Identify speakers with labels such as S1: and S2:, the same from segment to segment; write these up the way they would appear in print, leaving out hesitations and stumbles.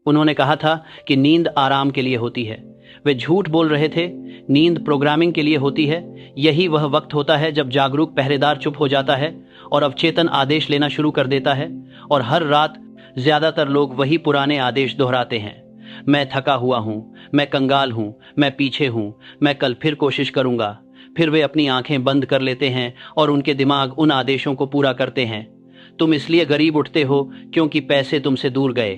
S1: उन्होंने कहा था कि नींद आराम के लिए होती है। वे झूठ बोल रहे थे। नींद प्रोग्रामिंग के लिए होती है। यही वह वक्त होता है जब जागरूक पहरेदार चुप हो जाता है और अवचेतन आदेश लेना शुरू कर देता है। और हर रात ज्यादातर लोग वही पुराने आदेश दोहराते हैं। मैं थका हुआ हूं, मैं कंगाल हूं, मैं पीछे हूं, मैं कल फिर कोशिश करूंगा। फिर वे अपनी आंखें बंद कर लेते हैं और उनके दिमाग उन आदेशों को पूरा करते हैं। तुम इसलिए गरीब उठते हो क्योंकि पैसे तुमसे दूर गए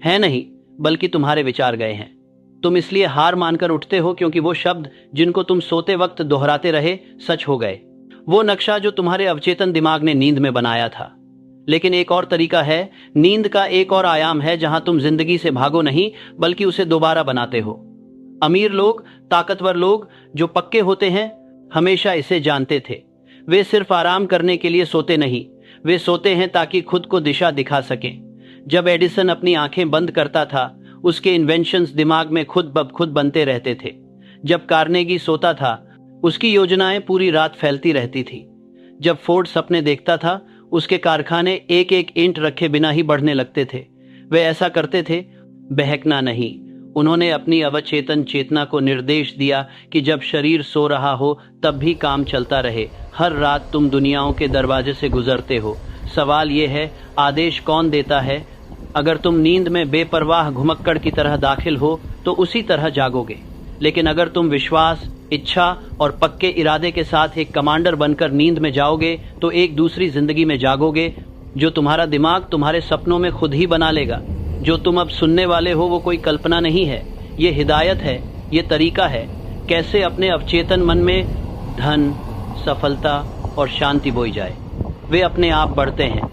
S1: हैं, नहीं बल्कि तुम्हारे विचार गए हैं। तुम इसलिए हार मानकर उठते हो क्योंकि वो शब्द जिनको तुम सोते वक्त दोहराते रहे सच हो गए। वो नक्शा जो तुम्हारे अवचेतन दिमाग ने नींद में बनाया था। लेकिन एक और तरीका है, नींद का एक और आयाम है जहां तुम जिंदगी से भागो नहीं बल्कि उसे दोबारा बनाते हो। अमीर लोग, ताकतवर लोग जो पक्के होते हैं हमेशा इसे जानते थे। वे सिर्फ आराम करने के लिए सोते नहीं, वे सोते हैं ताकि खुद को दिशा दिखा सकें। जब एडिसन अपनी आंखें बंद करता था, उसके इन्वेंशंस दिमाग में खुद ब खुद बनते रहते थे। जब कार्नेगी सोता था, उसकी योजनाएं पूरी रात फैलती रहती थी। जब फोर्ड सपने देखता था, उसके कारखाने एक एक ईंट रखे बिना ही बढ़ने लगते थे। वे ऐसा करते थे, बहकना नहीं। उन्होंने अपनी अवचेतन चेतना को निर्देश दिया कि जब शरीर सो रहा हो तब भी काम चलता रहे। हर रात तुम दुनियाओं के दरवाजे से गुजरते हो। सवाल यह है, आदेश कौन देता है? अगर तुम नींद में बेपरवाह घुमक्कड़ की तरह दाखिल हो तो उसी तरह जागोगे। लेकिन अगर तुम विश्वास, इच्छा और पक्के इरादे के साथ एक कमांडर बनकर नींद में जाओगे तो एक दूसरी जिंदगी में जागोगे जो तुम्हारा दिमाग तुम्हारे सपनों में खुद ही बना लेगा। जो तुम अब सुनने वाले हो वो कोई कल्पना नहीं है, ये हिदायत है, ये तरीका है कैसे अपने अवचेतन मन में धन, सफलता और शांति बोई जाए। वे अपने आप बढ़ते हैं।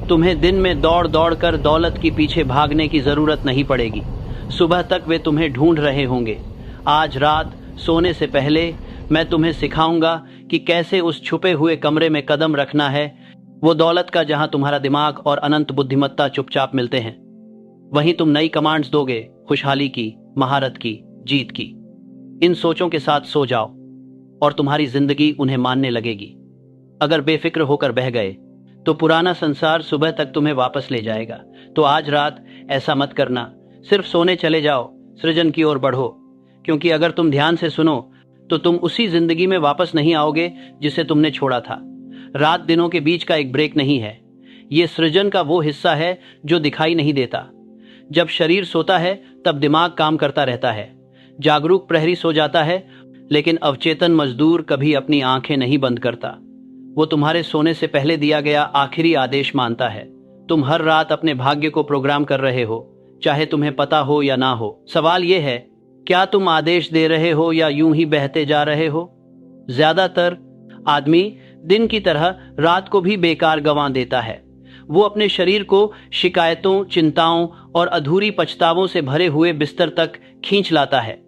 S1: तुम्हें दिन में दौड़ दौड़ कर दौलत के पीछे भागने की जरूरत नहीं पड़ेगी। सुबह तक वे तुम्हें ढूंढ रहे होंगे। आज रात सोने से पहले मैं तुम्हें सिखाऊंगा कि कैसे उस छुपे हुए कमरे में कदम रखना है, वो दौलत का जहां तुम्हारा दिमाग और अनंत बुद्धिमत्ता चुपचाप मिलते हैं। वहीं तुम नई कमांड्स दोगे, खुशहाली की, महारत की, जीत की। इन सोचों के साथ सो जाओ और तुम्हारी जिंदगी उन्हें मानने लगेगी। अगर बेफिक्र होकर बह गए तो पुराना संसार सुबह तक तुम्हें वापस ले जाएगा। तो आज रात ऐसा मत करना, सिर्फ सोने चले जाओ, सृजन की ओर बढ़ो। क्योंकि अगर तुम ध्यान से सुनो तो तुम उसी जिंदगी में वापस नहीं आओगे जिसे तुमने छोड़ा था। रात दिनों के बीच का एक ब्रेक नहीं है, ये सृजन का वो हिस्सा है जो दिखाई नहीं देता। जब शरीर सोता है तब दिमाग काम करता रहता है। जागरूक प्रहरी सो जाता है, लेकिन अवचेतन मजदूर कभी अपनी आंखें नहीं बंद करता। वो तुम्हारे सोने से पहले दिया गया आखिरी आदेश मानता है। तुम हर रात अपने भाग्य को प्रोग्राम कर रहे हो, चाहे तुम्हें पता हो या ना हो। सवाल यह है, क्या तुम आदेश दे रहे हो या यूं ही बहते जा रहे हो? ज्यादातर आदमी दिन की तरह रात को भी बेकार गंवा देता है। वो अपने शरीर को शिकायतों, चिंताओं और अधूरी पछतावों से भरे हुए बिस्तर तक खींच लाता है।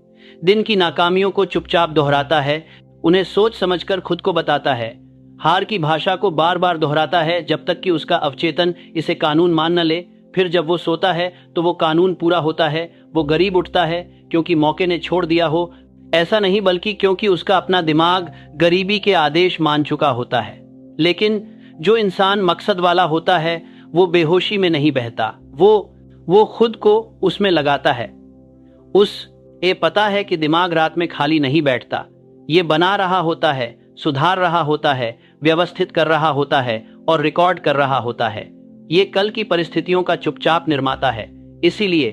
S1: दिन की नाकामियों को चुपचाप दोहराता है, उन्हें सोच समझकर खुद को बताता है। हार की भाषा को बार बार दोहराता है जब तक कि उसका अवचेतन इसे कानून मान न ले। फिर जब वो सोता है तो वो कानून पूरा होता है। वो गरीब उठता है क्योंकि मौके ने छोड़ दिया हो, ऐसा नहीं बल्कि क्योंकि उसका अपना दिमाग गरीबी के आदेश मान चुका होता है। लेकिन जो इंसान मकसद वाला होता है वो बेहोशी में नहीं बहता, वो खुद को उसमें लगाता है। ये पता है कि दिमाग रात में खाली नहीं बैठता, ये बना रहा होता है, सुधार रहा होता है, व्यवस्थित कर रहा होता है और रिकॉर्ड कर रहा होता है। ये कल की परिस्थितियों का चुपचाप निर्माता है। इसीलिए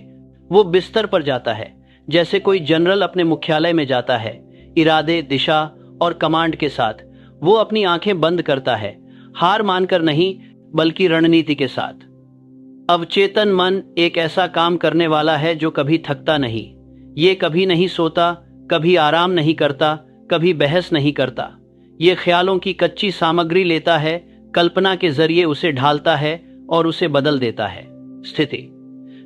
S1: वो बिस्तर पर जाता है जैसे कोई जनरल अपने मुख्यालय में जाता है, इरादे, दिशा और कमांड के साथ। वो अपनी आंखें बंद करता है, हार मानकर नहीं बल्कि रणनीति के साथ। अवचेतन मन एक ऐसा काम करने वाला है जो कभी थकता नहीं। ये कभी नहीं सोता, कभी आराम नहीं करता, कभी बहस नहीं करता। ये ख्यालों की कच्ची सामग्री लेता है, कल्पना के जरिए उसे ढालता है और उसे बदल देता है। स्थिति,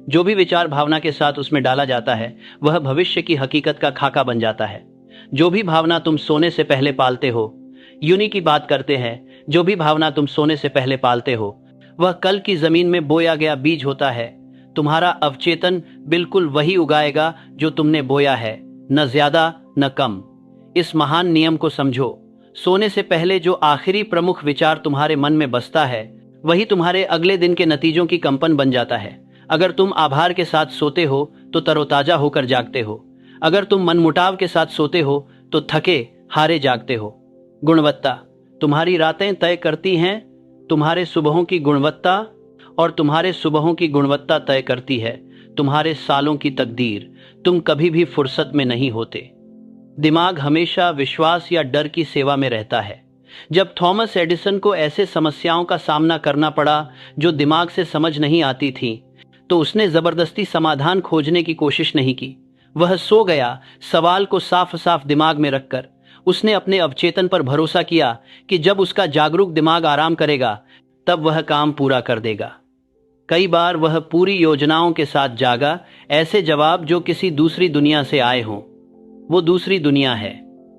S1: जो भी विचार भावना के साथ उसमें डाला जाता है वह भविष्य की हकीकत का खाका बन जाता है। जो भी भावना तुम सोने से पहले पालते हो, यूनी की बात करते हैं, जो भी भावना तुम सोने से पहले पालते हो वह कल की जमीन में बोया गया बीज होता है। तुम्हारा अवचेतन बिल्कुल वही उगाएगा जो तुमने बोया है, न ज्यादा न कम। इस महान नियम को समझो, सोने से पहले जो आखिरी प्रमुख विचार तुम्हारे मन में बसता है वही तुम्हारे अगले दिन के नतीजों की कंपन बन जाता है। अगर तुम आभार के साथ सोते हो तो तरोताजा होकर जागते हो। अगर तुम मनमुटाव के साथ सोते हो तो थके हारे जागते हो। गुणवत्ता, तुम्हारी रातें तय करती हैं तुम्हारे सुबहों की गुणवत्ता, और तुम्हारे सुबहों की गुणवत्ता तय करती है तुम्हारे सालों की तकदीर। तुम कभी भी फुर्सत में नहीं होते। दिमाग हमेशा विश्वास या डर की सेवा में रहता है। जब थॉमस एडिसन को ऐसे समस्याओं का सामना करना पड़ा जो दिमाग से समझ नहीं आती थीं, तो उसने जबरदस्ती समाधान खोजने की कोशिश नहीं की। वह सो गया, सवाल को साफ साफ दिमाग में रखकर। उसने अपने अवचेतन पर भरोसा किया कि जब उसका जागरूक दिमाग आराम करेगा तब वह काम पूरा कर देगा। कई बार वह पूरी योजनाओं के साथ जागा, ऐसे जवाब जो किसी दूसरी दुनिया से आए हों। वो दूसरी दुनिया है,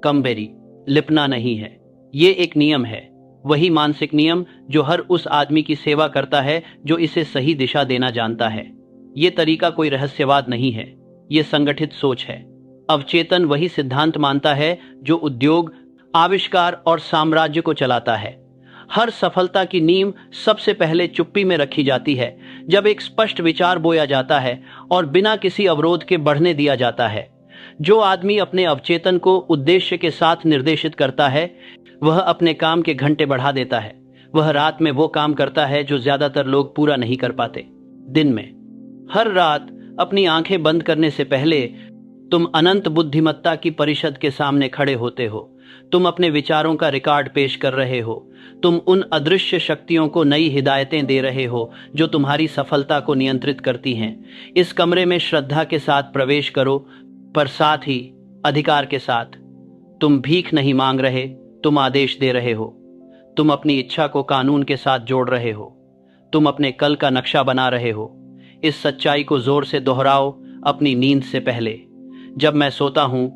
S1: कमबेरी, लिपना नहीं है। ये एक नियम है, वही मानसिक नियम जो हर उस आदमी की सेवा करता है जो इसे सही दिशा देना जानता है। ये तरीका कोई रहस्यवाद नहीं है, ये संगठित सोच है। अवचेतन वही सिद्धांत मानता है जो उद्योग, आविष्कार और साम्राज्य को चलाता है। हर सफलता की नींव सबसे पहले चुप्पी में रखी जाती है, जब एक स्पष्ट विचार बोया जाता है और बिना किसी अवरोध के बढ़ने दिया जाता है। जो आदमी अपने अवचेतन को उद्देश्य के साथ निर्देशित करता है, वह अपने काम के घंटे बढ़ा देता है। वह रात में वो काम करता है जो ज्यादातर लोग पूरा नहीं कर पाते दिन में। हर रात अपनी आंखें बंद करने से पहले तुम अनंत बुद्धिमत्ता की परिषद के सामने खड़े होते हो। तुम अपने विचारों का रिकॉर्ड पेश कर रहे हो। तुम उन अदृश्य शक्तियों को नई हिदायतें दे रहे हो जो तुम्हारी सफलता को नियंत्रित करती हैं। इस कमरे में श्रद्धा के साथ प्रवेश करो, पर साथ ही अधिकार के साथ। तुम भीख नहीं मांग रहे, तुम आदेश दे रहे हो। तुम अपनी इच्छा को कानून के साथ जोड़ रहे हो। तुम अपने कल का नक्शा बना रहे हो। इस सच्चाई को जोर से दोहराओ अपनी नींद से पहले। जब मैं सोता हूं,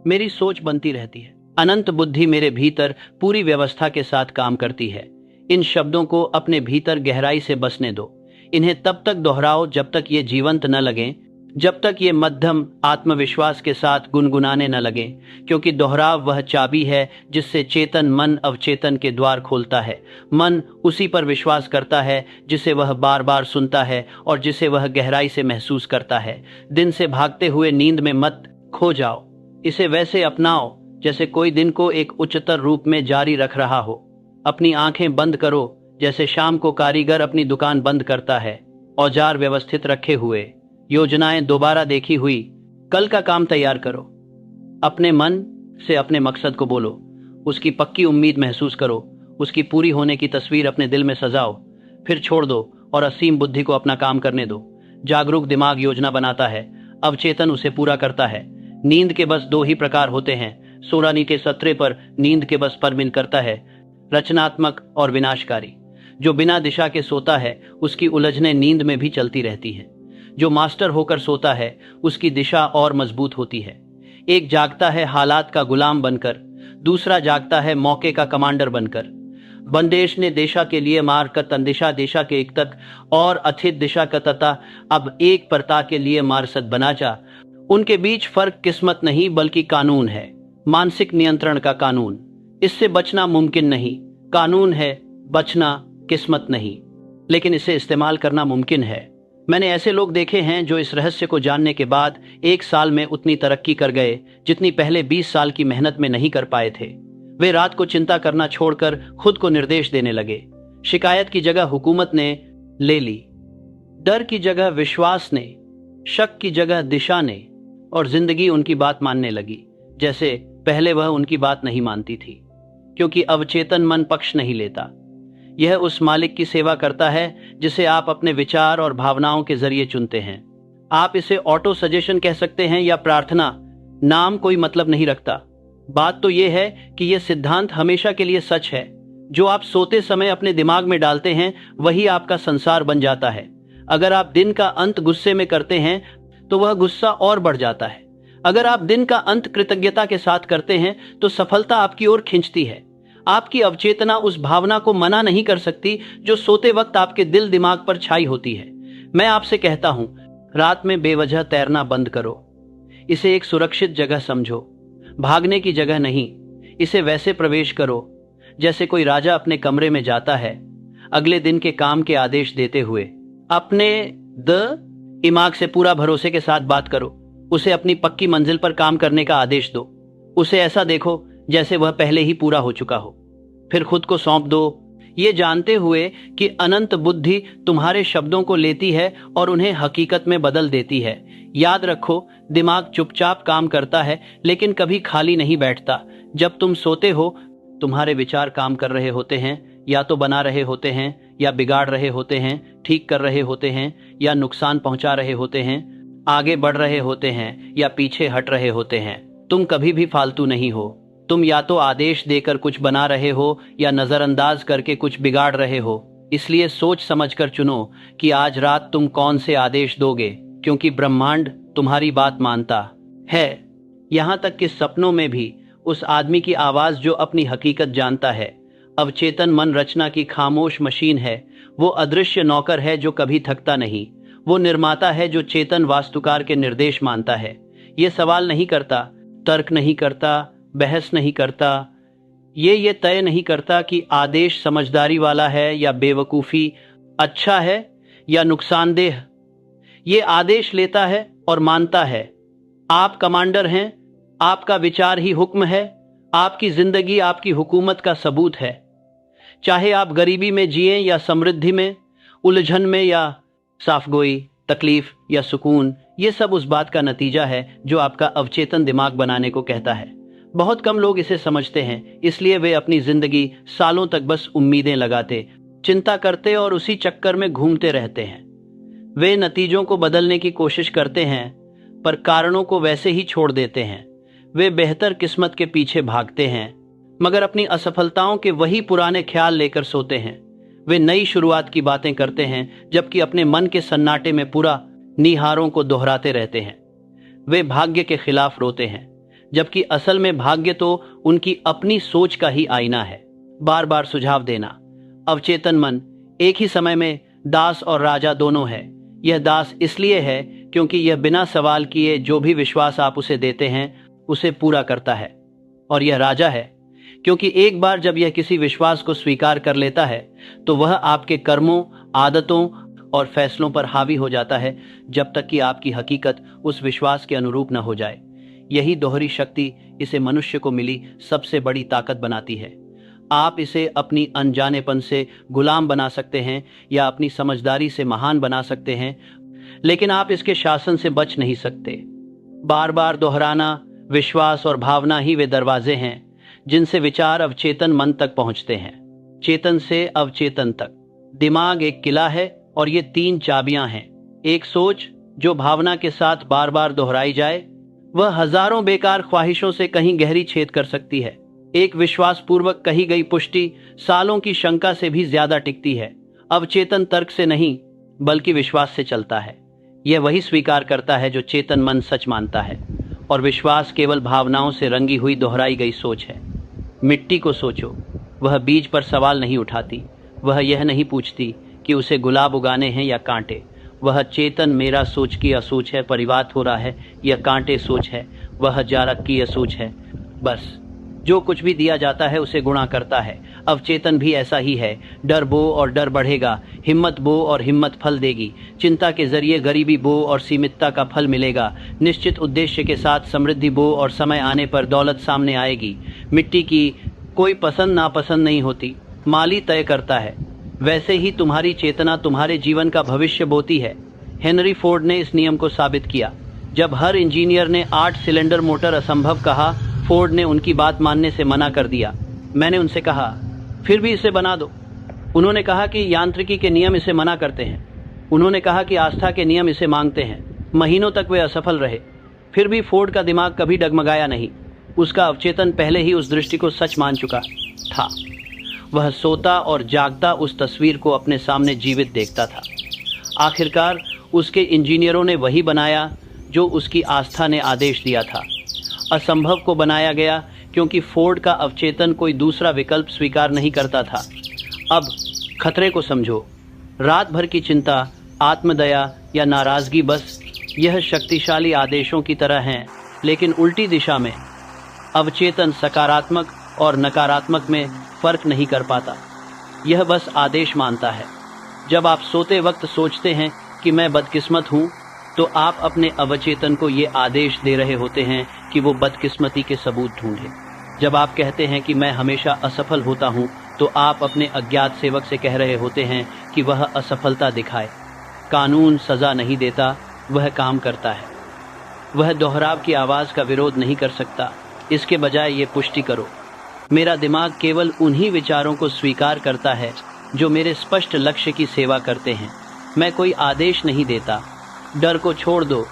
S1: मेरी सोच बनती रहती है। अनंत बुद्धि मेरे भीतर पूरी व्यवस्था के साथ काम करती है। इन शब्दों को अपने भीतर गहराई से बसने दो। इन्हें तब तक दोहराओ जब तक ये जीवंत न लगें, जब तक ये मध्यम आत्मविश्वास के साथ गुनगुनाने न लगें, क्योंकि दोहराव वह चाबी है जिससे चेतन मन अवचेतन के द्वार खोलता है। मन उसी पर विश्वास करता है जिसे वह बार बार सुनता है और जिसे वह गहराई से महसूस करता है। दिन से भागते हुए नींद में मत खो जाओ। इसे वैसे अपनाओ जैसे कोई दिन को एक उच्चतर रूप में जारी रख रहा हो। अपनी आंखें बंद करो जैसे शाम को कारीगर अपनी दुकान बंद करता है, औजार व्यवस्थित रखे हुए, योजनाएं दोबारा देखी हुई। कल का काम तैयार करो। अपने मन से अपने मकसद को बोलो, उसकी पक्की उम्मीद महसूस करो, उसकी पूरी होने की तस्वीर अपने दिल में सजाओ, फिर छोड़ दो और असीम बुद्धि को अपना काम करने दो। जागरूक दिमाग योजना बनाता है, अवचेतन उसे पूरा करता है। नींद के बस दो ही प्रकार होते हैं। सोरानी के सत्रे पर नींद के बस पर मिल करता है, रचनात्मक और विनाशकारी। जो बिना दिशा के सोता है उसकी उलझने नींद में भी चलती रहती हैं। जो मास्टर होकर सोता है उसकी दिशा और मजबूत होती है। एक जागता है हालात का गुलाम बनकर, दूसरा जागता है मौके का कमांडर बनकर। बंदेश ने देशा के लिए मार कर तंदिशा देशा के एक तक और अथित दिशा का तता अब एक परता के लिए मारसद बना जा। उनके बीच फर्क किस्मत नहीं बल्कि कानून है, मानसिक नियंत्रण का कानून। इससे बचना मुमकिन नहीं। कानून है, बचना किस्मत नहीं, लेकिन इसे इस्तेमाल करना मुमकिन है। मैंने ऐसे लोग देखे हैं जो इस रहस्य को जानने के बाद 1 साल में उतनी तरक्की कर गए जितनी पहले 20 साल की मेहनत में नहीं कर पाए थे। वे रात को चिंता करना छोड़कर खुद को निर्देश देने लगे। शिकायत की जगह हुकूमत ने ले ली, डर की जगह विश्वास ने, शक की जगह दिशा ने, और जिंदगी उनकी बात मानने लगी जैसे पहले वह उनकी बात नहीं मानती थी। क्योंकि अवचेतन मन पक्ष नहीं लेता। यह उस मालिक की सेवा करता है जिसे आप अपने विचार और भावनाओं के जरिए चुनते हैं। आप इसे ऑटो सजेशन कह सकते हैं या प्रार्थना, नाम कोई मतलब नहीं रखता। बात तो यह है कि यह सिद्धांत हमेशा के लिए सच है। जो आप सोते समय अपने दिमाग में डालते हैं वही आपका संसार बन जाता है। अगर आप दिन का अंत गुस्से में करते हैं तो वह गुस्सा और बढ़ जाता है। अगर आप दिन का अंत कृतज्ञता के साथ करते हैं तो सफलता आपकी ओर खींचती है। आपकी अवचेतना उस भावना को मना नहीं कर सकती जो सोते वक्त आपके दिल दिमाग पर छाई होती है। मैं आपसे कहता हूं, रात में बेवजह तैरना बंद करो। इसे एक सुरक्षित जगह समझो, भागने की जगह नहीं। इसे वैसे प्रवेश करो जैसे कोई राजा अपने कमरे में जाता है, अगले दिन के काम के आदेश देते हुए। अपने द दिमाग से पूरा भरोसे के साथ बात करो। उसे अपनी पक्की मंजिल पर काम करने का आदेश दो। उसे ऐसा देखो जैसे वह पहले ही पूरा हो चुका हो। फिर खुद को सौंप दो, ये जानते हुए कि अनंत बुद्धि तुम्हारे शब्दों को लेती है और उन्हें हकीकत में बदल देती है। याद रखो, दिमाग चुपचाप काम करता है लेकिन कभी खाली नहीं बैठता। जब तुम सोते हो, तुम्हारे विचार काम कर रहे होते हैं, या तो बना रहे होते हैं या बिगाड़ रहे होते हैं, ठीक कर रहे होते हैं या नुकसान पहुंचा रहे होते हैं, आगे बढ़ रहे होते हैं या पीछे हट रहे होते हैं। तुम कभी भी फालतू नहीं हो। तुम या तो आदेश देकर कुछ बना रहे हो या नजरअंदाज करके कुछ बिगाड़ रहे हो। इसलिए सोच समझकर चुनो कि आज रात तुम कौन से आदेश दोगे, क्योंकि ब्रह्मांड तुम्हारी बात मानता है। यहां तक कि सपनों में भी उस आदमी की आवाज जो अपनी हकीकत जानता है। अवचेतन मन रचना की खामोश मशीन है। वो अदृश्य नौकर है जो कभी थकता नहीं। वो निर्माता है जो चेतन वास्तुकार के निर्देश मानता है। ये सवाल नहीं करता, तर्क नहीं करता, बहस नहीं करता। ये तय नहीं करता कि आदेश समझदारी वाला है या बेवकूफ़ी, अच्छा है या नुकसानदेह। ये आदेश लेता है और मानता है। आप कमांडर हैं, आपका विचार ही हुक्म है, आपकी जिंदगी आपकी हुकूमत का सबूत है। चाहे आप गरीबी में जिएं या समृद्धि में, उलझन में या साफगोई, तकलीफ या सुकून, ये सब उस बात का नतीजा है जो आपका अवचेतन दिमाग बनाने को कहता है। बहुत कम लोग इसे समझते हैं, इसलिए वे अपनी जिंदगी सालों तक बस उम्मीदें लगाते, चिंता करते और उसी चक्कर में घूमते रहते हैं। वे नतीजों को बदलने की कोशिश करते हैं पर कारणों को वैसे ही छोड़ देते हैं। वे बेहतर किस्मत के पीछे भागते हैं मगर अपनी असफलताओं के वही पुराने ख्याल लेकर सोते हैं। वे नई शुरुआत की बातें करते हैं जबकि अपने मन के सन्नाटे में पूरा निहारों को दोहराते रहते हैं। वे भाग्य के खिलाफ रोते हैं जबकि असल में भाग्य तो उनकी अपनी सोच का ही आईना है। बार बार सुझाव देना। अवचेतन मन एक ही समय में दास और राजा दोनों है। यह दास इसलिए है क्योंकि यह बिना सवाल किए जो भी विश्वास आप उसे देते हैं उसे पूरा करता है, और यह राजा है क्योंकि एक बार जब यह किसी विश्वास को स्वीकार कर लेता है तो वह आपके कर्मों, आदतों और फैसलों पर हावी हो जाता है जब तक कि आपकी हकीकत उस विश्वास के अनुरूप न हो जाए। यही दोहरी शक्ति इसे मनुष्य को मिली सबसे बड़ी ताकत बनाती है। आप इसे अपनी अनजानेपन से गुलाम बना सकते हैं या अपनी समझदारी से महान बना सकते हैं, लेकिन आप इसके शासन से बच नहीं सकते। बार बार दोहराना, विश्वास और भावना ही वे दरवाजे हैं जिनसे विचार अवचेतन मन तक पहुंचते हैं, चेतन से अवचेतन तक। दिमाग एक किला है और ये 3 चाबियां हैं। एक सोच जो भावना के साथ बार बार दोहराई जाए, वह हजारों बेकार ख्वाहिशों से कहीं गहरी छेद कर सकती है। एक विश्वास पूर्वक कही गई पुष्टि सालों की शंका से भी ज्यादा टिकती है। अवचेतन तर्क से नहीं बल्कि विश्वास से चलता है। यह वही स्वीकार करता है जो चेतन मन सच मानता है, और विश्वास केवल भावनाओं से रंगी हुई दोहराई गई सोच है। मिट्टी को सोचो, वह बीज पर सवाल नहीं उठाती। वह यह नहीं पूछती कि उसे गुलाब उगाने हैं या कांटे। वह चेतन मेरा सोच की असोच है, परिवाद हो रहा है, यह कांटे सोच है, वह जारक की असोच है। बस जो कुछ भी दिया जाता है उसे गुणा करता है। अवचेतन भी ऐसा ही है। डर बो और डर बढ़ेगा, हिम्मत बो और हिम्मत फल देगी। चिंता के जरिए गरीबी बो और सीमितता का फल मिलेगा। निश्चित उद्देश्य के साथ समृद्धि बो और समय आने पर दौलत सामने आएगी। मिट्टी की कोई पसंद नापसंद नहीं होती, माली तय करता है। वैसे ही तुम्हारी चेतना तुम्हारे जीवन का भविष्य बोती है। हेनरी फोर्ड ने इस नियम को साबित किया। जब हर इंजीनियर ने 8 सिलेंडर मोटर असंभव कहा, फोर्ड ने उनकी बात मानने से मना कर दिया। मैंने उनसे कहा, फिर भी इसे बना दो। उन्होंने कहा कि यांत्रिकी के नियम इसे मना करते हैं। उन्होंने कहा कि आस्था के नियम इसे मांगते हैं। महीनों तक वे असफल रहे, फिर भी फोर्ड का दिमाग कभी डगमगाया नहीं। उसका अवचेतन पहले ही उस दृष्टि को सच मान चुका था। वह सोता और जागता उस तस्वीर को अपने सामने जीवित देखता था। आखिरकार उसके इंजीनियरों ने वही बनाया जो उसकी आस्था ने आदेश दिया था। असंभव को बनाया गया क्योंकि फोर्ड का अवचेतन कोई दूसरा विकल्प स्वीकार नहीं करता था। अब खतरे को समझो। रात भर की चिंता, आत्मदया या नाराजगी बस यह शक्तिशाली आदेशों की तरह हैं, लेकिन उल्टी दिशा में। अवचेतन सकारात्मक और नकारात्मक में फर्क नहीं कर पाता। यह बस आदेश मानता है। जब आप सोते वक्त सोचते हैं कि मैं बदकिस्मत हूँ, तो आप अपने अवचेतन को ये आदेश दे रहे होते हैं कि वो बदकिस्मती के सबूत ढूंढे। जब आप कहते हैं कि मैं हमेशा असफल होता हूँ, तो आप अपने अज्ञात सेवक से कह रहे होते हैं कि वह असफलता दिखाए। कानून सजा नहीं देता, वह काम करता है। वह दोहराव की आवाज़ का विरोध नहीं कर सकता। इसके बजाय ये पुष्टि करो, मेरा दिमाग केवल उन्हीं विचारों को स्वीकार करता है जो मेरे स्पष्ट लक्ष्य की सेवा करते हैं। मैं कोई आदेश नहीं देता। डर को छोड़ दो,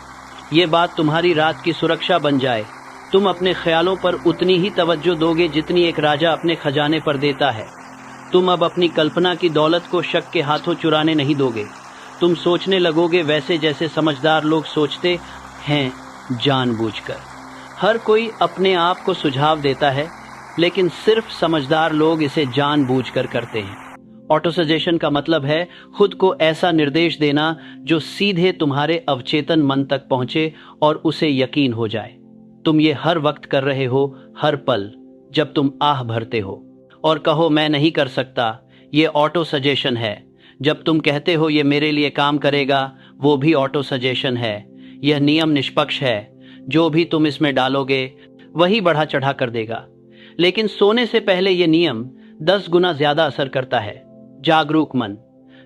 S1: ये बात तुम्हारी रात की सुरक्षा बन जाए। तुम अपने ख्यालों पर उतनी ही तवज्जो दोगे जितनी एक राजा अपने खजाने पर देता है। तुम अब अपनी कल्पना की दौलत को शक के हाथों चुराने नहीं दोगे। तुम सोचने लगोगे वैसे जैसे समझदार लोग सोचते हैं, जानबूझकर। हर कोई अपने आप को सुझाव देता है, लेकिन सिर्फ समझदार लोग इसे जानबूझकर करते हैं। ऑटो सजेशन का मतलब है खुद को ऐसा निर्देश देना जो सीधे तुम्हारे अवचेतन मन तक पहुंचे और उसे यकीन हो जाए। तुम ये हर वक्त कर रहे हो, हर पल जब तुम आह भरते हो और कहो मैं नहीं कर सकता। ये ऑटो सजेशन है। जब तुम कहते हो ये मेरे लिए काम करेगा, वो भी ऑटो सजेशन है। यह नियम निष्पक्ष है। जो भी तुम इसमें डालोगे वही बढ़ा चढ़ा कर देगा। लेकिन सोने से पहले यह नियम 10 गुना ज्यादा असर करता है। जागरूक मन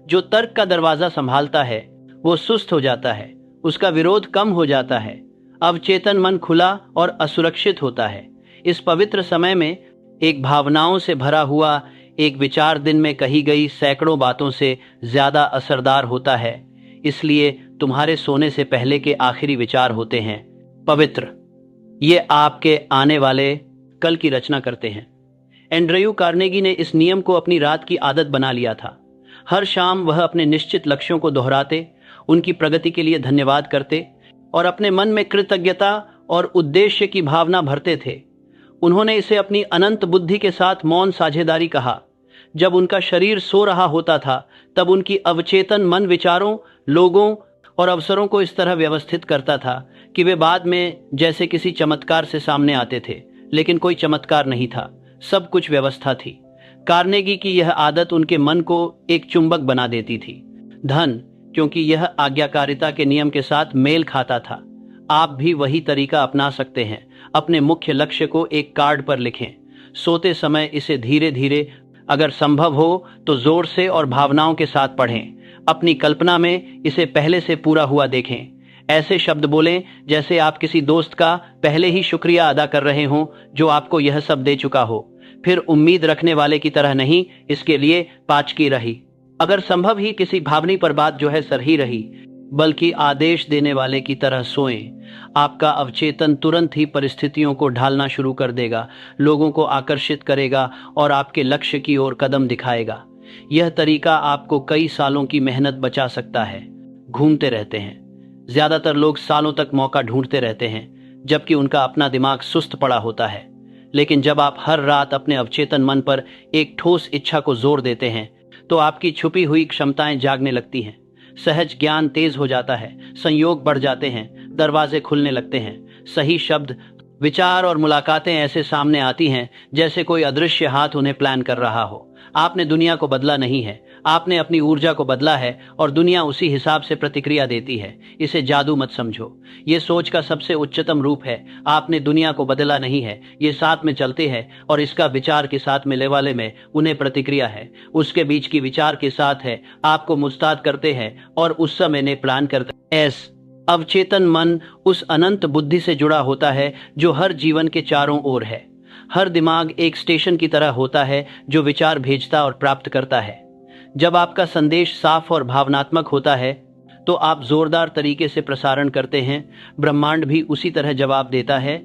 S1: जो तर्क का दरवाजा संभालता है वो सुस्त हो जाता है, उसका विरोध कम हो जाता है। अवचेतन मन खुला और असुरक्षित होता है। इस पवित्र समय में एक भावनाओं से भरा हुआ एक विचार दिन में कही गई सैकड़ों बातों से ज्यादा असरदार होता है। इसलिए तुम्हारे सोने से पहले के आखिरी विचार होते हैं पवित्र। ये आपके आने वाले कल की रचना करते हैं। एंड्रयू कार्नेगी ने इस नियम को अपनी रात की आदत बना लिया था। हर शाम वह अपने निश्चित लक्ष्यों को दोहराते, उनकी प्रगति के लिए धन्यवाद करते और अपने मन में कृतज्ञता और उद्देश्य की भावना भरते थे। उन्होंने इसे अपनी अनंत बुद्धि के साथ मौन साझेदारी कहा। जब उनका शरीर सो रहा होता था, तब उनकी अवचेतन मन विचारों, लोगों और अवसरों को इस तरह व्यवस्थित करता था कि वे बाद में जैसे किसी चमत्कार से सामने आते थे। लेकिन कोई चमत्कार नहीं था, सब कुछ व्यवस्था थी। कार्नेगी की यह आदत उनके मन को एक चुंबक बना देती थी। धन, क्योंकि यह आज्ञाकारिता के नियम के साथ मेल खाता था। आप भी वही तरीका अपना सकते हैं। अपने मुख्य लक्ष्य को एक कार्ड पर लिखें। सोते समय इसे धीरे धीरे, अगर संभव हो तो जोर से और भावनाओं के साथ पढ़ें। अपनी कल्पना में इसे पहले से पूरा हुआ देखें। ऐसे शब्द बोलें जैसे आप किसी दोस्त का पहले ही शुक्रिया अदा कर रहे हों जो आपको यह सब दे चुका हो। फिर उम्मीद रखने वाले की तरह नहीं, इसके लिए पाचकी रही। अगर संभव ही किसी भावनी पर बात जो है सर ही रही, बल्कि आदेश देने वाले की तरह सोएं। आपका अवचेतन तुरंत ही परिस्थितियों को ढालना शुरू कर देगा, लोगों को आकर्षित करेगा और आपके लक्ष्य की ओर कदम दिखाएगा। यह तरीका आपको कई सालों की मेहनत बचा सकता है। घूमते रहते हैं। ज्यादातर लोग सालों तक मौका ढूंढते रहते हैं, जबकि उनका अपना दिमाग सुस्त पड़ा होता है। लेकिन जब आप हर रात अपने अवचेतन मन पर एक ठोस इच्छा को जोर देते हैं, तो आपकी छुपी हुई क्षमताएं जागने लगती हैं। सहज ज्ञान तेज हो जाता है, संयोग बढ़ जाते हैं, दरवाजे खुलने लगते हैं। सही शब्द, विचार और मुलाकातें ऐसे सामने आती हैं जैसे कोई अदृश्य हाथ उन्हें प्लान कर रहा हो। आपने दुनिया को बदला नहीं है, आपने अपनी ऊर्जा को बदला है और दुनिया उसी हिसाब से प्रतिक्रिया देती है। इसे जादू मत समझो, ये सोच का सबसे उच्चतम रूप है। आपने दुनिया को बदला नहीं है, ये साथ में चलते हैं और इसका विचार के साथ मिले वाले में उन्हें प्रतिक्रिया है। उसके बीच की विचार के साथ है, आपको मुस्ताद करते हैं और उस समय ने प्लान करते हैं। अवचेतन मन उस अनंत बुद्धि से जुड़ा होता है जो हर जीवन के चारों ओर है। हर दिमाग एक स्टेशन की तरह होता है जो विचार भेजता और प्राप्त करता है। जब आपका संदेश साफ और भावनात्मक होता है तो आप जोरदार तरीके से प्रसारण करते हैं। ब्रह्मांड भी उसी तरह जवाब देता है।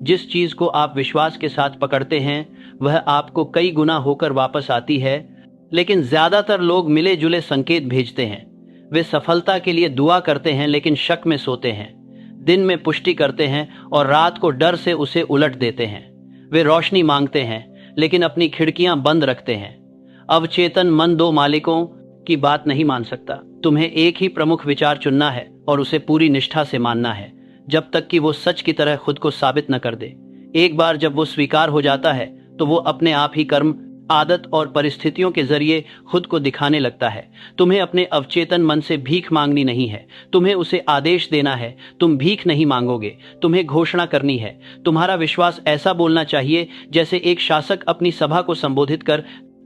S1: जिस चीज को आप विश्वास के साथ पकड़ते हैं वह आपको कई गुना होकर वापस आती है। लेकिन ज्यादातर लोग मिले जुले संकेत भेजते हैं। वे सफलता के लिए दुआ करते हैं लेकिन शक में सोते हैं। दिन में पुष्टि करते हैं और रात को डर से उसे उलट देते हैं। वे रोशनी मांगते हैं लेकिन अपनी खिड़कियां बंद रखते हैं। अवचेतन मन दो मालिकों की बात नहीं मान सकता। तुम्हें एक ही प्रमुख विचार चुनना है और उसे पूरी निष्ठा से मानना है, जब तक कि वो सच की तरह खुद को साबित न कर दे। एक बार जब वो स्वीकार हो जाता है तो वो अपने आप ही कर्म आदत और परिस्थितियों के जरिए खुद को दिखाने लगता है। तुम्हें अपने अवचेतन मन से भीख मांगनी नहीं है, तुम्हें उसे आदेश देना है। तुम भीख नहीं मांगोगे, तुम्हें घोषणा करनी है। तुम्हारा विश्वास ऐसा बोलना चाहिए जैसे एक शासक अपनी सभा को संबोधित कर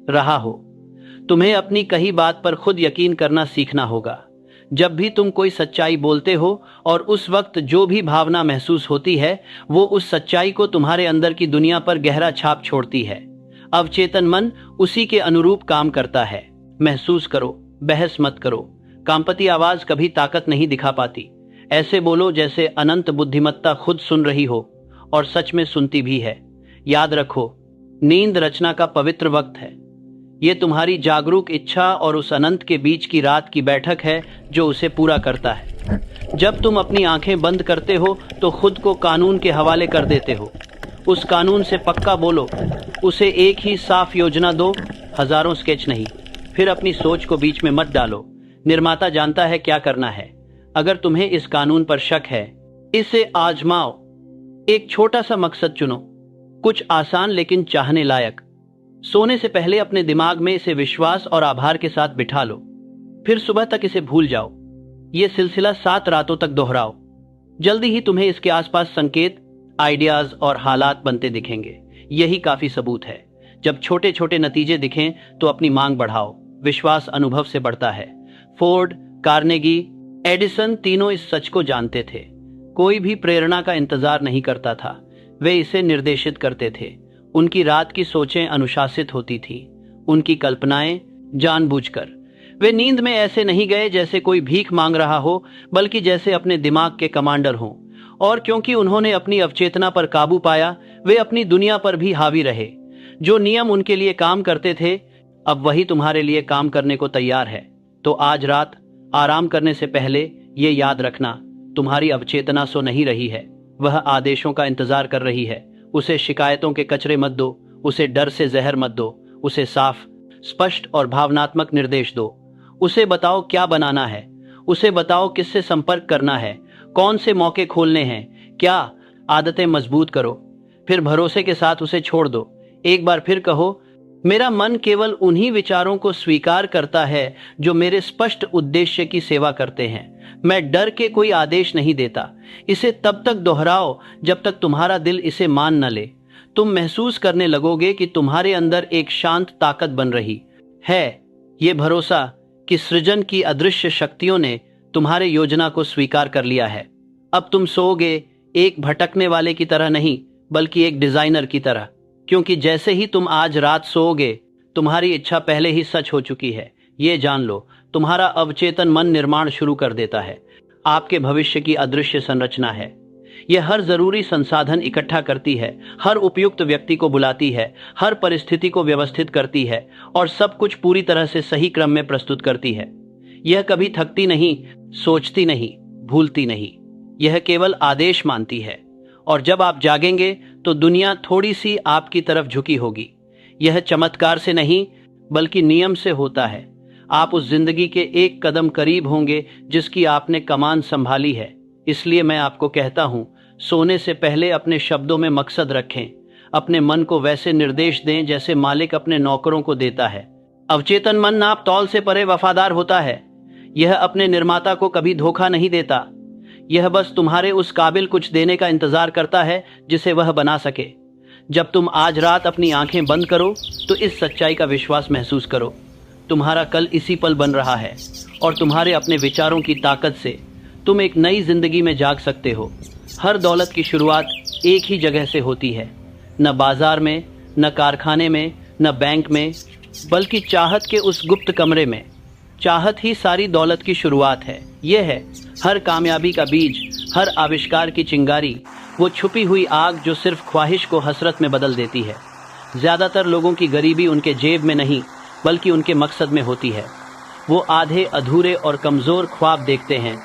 S1: रहा हो। तुम्हें अपनी कही बात पर खुद यकीन करना सीखना होगा। जब भी तुम कोई सच्चाई बोलते हो और उस वक्त जो भी भावना महसूस होती है, वो उस सच्चाई को तुम्हारे अंदर की दुनिया पर गहरा छाप छोड़ती है। अवचेतन मन उसी के अनुरूप काम करता है। महसूस करो, बहस मत करो। कांपती आवाज कभी ताकत नहीं दिखा पाती। ऐसे बोलो जैसे अनंत बुद्धिमत्ता खुद सुन रही हो और सच में सुनती भी है। याद रखो, नींद रचना का पवित्र वक्त है। ये तुम्हारी जागरूक इच्छा और उस अनंत के बीच की रात की बैठक है जो उसे पूरा करता है। जब तुम अपनी आंखें बंद करते हो तो खुद को कानून के हवाले कर देते हो। उस कानून से पक्का बोलो, उसे एक ही साफ योजना दो, हजारों स्केच नहीं। फिर अपनी सोच को बीच में मत डालो। निर्माता जानता है क्या करना है। अगर तुम्हें इस कानून पर शक है, इसे आजमाओ। एक छोटा सा मकसद चुनो, कुछ आसान लेकिन चाहने लायक। सोने से पहले अपने दिमाग में इसे विश्वास और आभार के साथ बिठा लो। फिर सुबह तक इसे भूल जाओ। यह सिलसिला 7 रातों तक दोहराओ। जल्दी ही तुम्हें इसके आसपास संकेत, आइडियाज और हालात बनते दिखेंगे। यही काफी सबूत है। जब छोटे छोटे नतीजे दिखें तो अपनी मांग बढ़ाओ। विश्वास अनुभव से बढ़ता है। फोर्ड, कार्नेगी, एडिसन तीनों इस सच को जानते थे। कोई भी प्रेरणा का इंतजार नहीं करता था, वे इसे निर्देशित करते थे। उनकी रात की सोचें अनुशासित होती थी, उनकी कल्पनाएं जानबूझकर। वे नींद में ऐसे नहीं गए जैसे कोई भीख मांग रहा हो, बल्कि जैसे अपने दिमाग के कमांडर हों। और क्योंकि उन्होंने अपनी अवचेतना पर काबू पाया, वे अपनी दुनिया पर भी हावी रहे। जो नियम उनके लिए काम करते थे, अब वही तुम्हारे लिए काम करने को तैयार है। तो आज रात आराम करने से पहले ये याद रखना, तुम्हारी अवचेतना सो नहीं रही है, वह आदेशों का इंतजार कर रही है। उसे शिकायतों के कचरे मत दो, उसे डर से जहर मत दो। उसे साफ, स्पष्ट और भावनात्मक निर्देश दो। उसे बताओ क्या बनाना है, उसे बताओ किससे संपर्क करना है, कौन से मौके खोलने हैं, क्या आदतें मजबूत करो। फिर भरोसे के साथ उसे छोड़ दो। एक बार फिर कहो, मेरा मन केवल उन्हीं विचारों को स्वीकार करता है जो मेरे स्पष्ट उद्देश्य की सेवा करते हैं। मैं डर के कोई आदेश नहीं देता। इसे तब तक दोहराओ जब तक तुम्हारा दिल इसे मान न ले। तुम महसूस करने लगोगे कि तुम्हारे अंदर एक शांत ताकत बन रही है। ये भरोसा कि सृजन की अदृश्य शक्तियों ने तुम्हारे योजना को स्वीकार कर लिया है। अब तुम सोओगे एक भटकने वाले की तरह नहीं, बल्कि एक डिजाइनर की तरह। क्योंकि जैसे ही तुम आज रात सोओगे, तुम्हारी इच्छा पहले ही सच हो चुकी है। ये जान लो, तुम्हारा अवचेतन मन निर्माण शुरू कर देता है। आपके भविष्य की अदृश्य संरचना है। यह हर जरूरी संसाधन इकट्ठा करती है, हर उपयुक्त व्यक्ति को बुलाती है, हर परिस्थिति को व्यवस्थित करती है और सब कुछ पूरी तरह से सही क्रम में प्रस्तुत करती है। यह कभी थकती नहीं, सोचती नहीं, भूलती नहीं। यह केवल आदेश मानती है। और जब आप जागेंगे तो दुनिया थोड़ी सी आपकी तरफ झुकी होगी। यह चमत्कार से नहीं, बल्कि नियम से होता है। आप उस जिंदगी के एक कदम करीब होंगे जिसकी आपने कमान संभाली है। इसलिए मैं आपको कहता हूं, सोने से पहले अपने शब्दों में मकसद रखें। अपने मन को वैसे निर्देश दें जैसे मालिक अपने नौकरों को देता है। अवचेतन मन नाप तौल से परे वफादार होता है। यह अपने निर्माता को कभी धोखा नहीं देता। यह बस तुम्हारे उस काबिल कुछ देने का इंतजार करता है जिसे वह बना सके। जब तुम आज रात अपनी आंखें बंद करो तो इस सच्चाई का विश्वास महसूस करो, तुम्हारा कल इसी पल बन रहा है और तुम्हारे अपने विचारों की ताकत से तुम एक नई जिंदगी में जाग सकते हो। हर दौलत की शुरुआत एक ही जगह से होती है, न बाजार में, न कारखाने में, न बैंक में, बल्कि चाहत के उस गुप्त कमरे में। चाहत ही सारी दौलत की शुरुआत है। यह है हर कामयाबी का बीज, हर आविष्कार की चिंगारी, वो छुपी हुई आग जो सिर्फ ख्वाहिश को हसरत में बदल देती है। ज्यादातर लोगों की गरीबी उनके जेब में नहीं, बल्कि उनके मकसद में होती है। वो आधे अधूरे और कमजोर ख्वाब देखते हैं,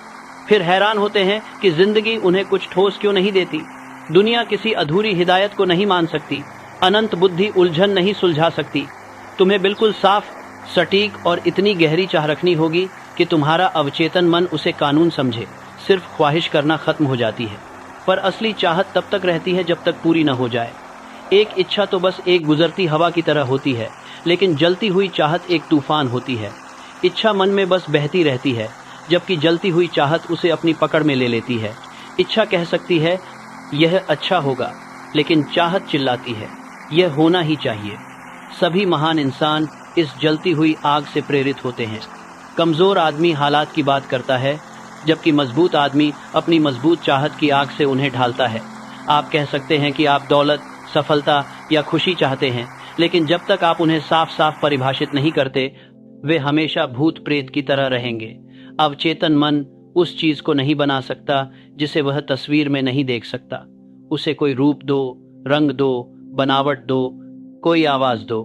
S1: फिर हैरान होते हैं कि जिंदगी उन्हें कुछ ठोस क्यों नहीं देती। दुनिया किसी अधूरी हिदायत को नहीं मान सकती, अनंत बुद्धि उलझन नहीं सुलझा सकती। तुम्हें बिल्कुल साफ, सटीक और इतनी गहरी चाह रखनी होगी कि तुम्हारा अवचेतन मन उसे कानून समझे। सिर्फ ख्वाहिश करना खत्म हो जाती है, पर असली चाहत तब तक रहती है जब तक पूरी न हो जाए। एक इच्छा तो बस एक गुजरती हवा की तरह होती है, लेकिन जलती हुई चाहत एक तूफान होती है। इच्छा मन में बस बहती रहती है, जबकि जलती हुई चाहत उसे अपनी पकड़ में ले लेती है। इच्छा कह सकती है यह अच्छा होगा, लेकिन चाहत चिल्लाती है यह होना ही चाहिए। सभी महान इंसान इस जलती हुई आग से प्रेरित होते हैं। कमजोर आदमी हालात की बात करता है, जबकि मजबूत आदमी अपनी मजबूत चाहत की आग से उन्हें ढालता है। आप कह सकते हैं कि आप दौलत, सफलता या खुशी चाहते हैं, लेकिन जब तक आप उन्हें साफ साफ परिभाषित नहीं करते, वे हमेशा भूत प्रेत की तरह रहेंगे। अवचेतन मन उस चीज को नहीं बना सकता जिसे वह तस्वीर में नहीं देख सकता। उसे कोई रूप दो, रंग दो, बनावट दो, कोई आवाज दो।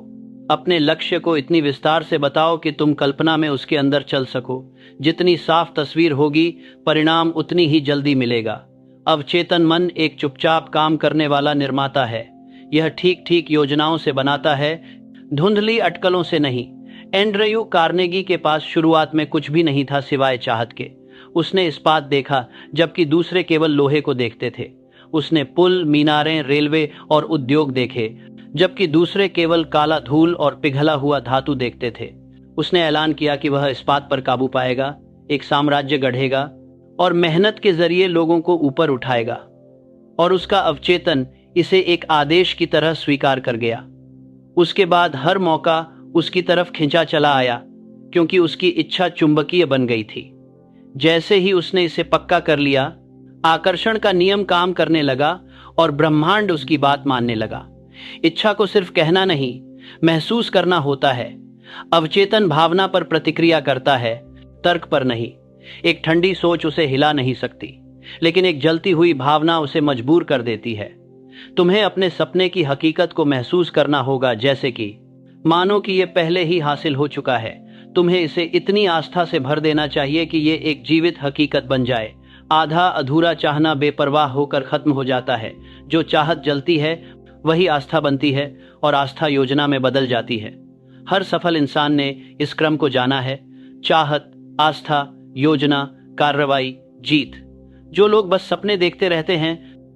S1: अपने लक्ष्य को इतनी विस्तार से बताओ कि तुम कल्पना में उसके अंदर चल सको। जितनी साफ तस्वीर होगी, परिणाम उतनी ही जल्दी मिलेगा। अवचेतन मन एक चुपचाप काम करने वाला निर्माता है। यह ठीक ठीक योजनाओं से बनाता है, धुंधली अटकलों से नहीं। एंड्रयू कार्नेगी के पास शुरुआत में कुछ भी नहीं था सिवाय चाहत के। उसने इस्पात देखा, जबकि दूसरे केवल लोहे को देखते थे। उसने पुल, मीनारें, रेलवे और उद्योग देखे, जबकि दूसरे केवल काला धूल और पिघला हुआ धातु देखते थे। उसने ऐलान किया कि वह इस्पात पर काबू पाएगा, एक साम्राज्य गढ़ेगा और मेहनत के जरिए लोगों को ऊपर उठाएगा। और उसका अवचेतन इसे एक आदेश की तरह स्वीकार कर गया। उसके बाद हर मौका उसकी तरफ खिंचा चला आया, क्योंकि उसकी इच्छा चुंबकीय बन गई थी। जैसे ही उसने इसे पक्का कर लिया, आकर्षण का नियम काम करने लगा और ब्रह्मांड उसकी बात मानने लगा। इच्छा को सिर्फ कहना नहीं, महसूस करना होता है। अवचेतन भावना पर प्रतिक्रिया करता है, तर्क पर नहीं। एक ठंडी सोच उसे हिला नहीं सकती, लेकिन एक जलती हुई भावना उसे मजबूर कर देती है। तुम्हें अपने सपने की हकीकत को महसूस करना होगा, जैसे कि मानो कि यह पहले ही हासिल हो चुका है। तुम्हें इसे इतनी आस्था से भर देना चाहिए कि यह एक जीवित हकीकत बन जाए। आधा अधूरा चाहना बेपरवाह होकर खत्म हो जाता है। जो चाहत जलती है वही आस्था बनती है और आस्था योजना में बदल जाती है। हर सफल इंसान ने इस क्रम को जाना है: चाहत, आस्था, योजना, कार्रवाई, जीत। जो लोग बस सपने देखते रहते हैं,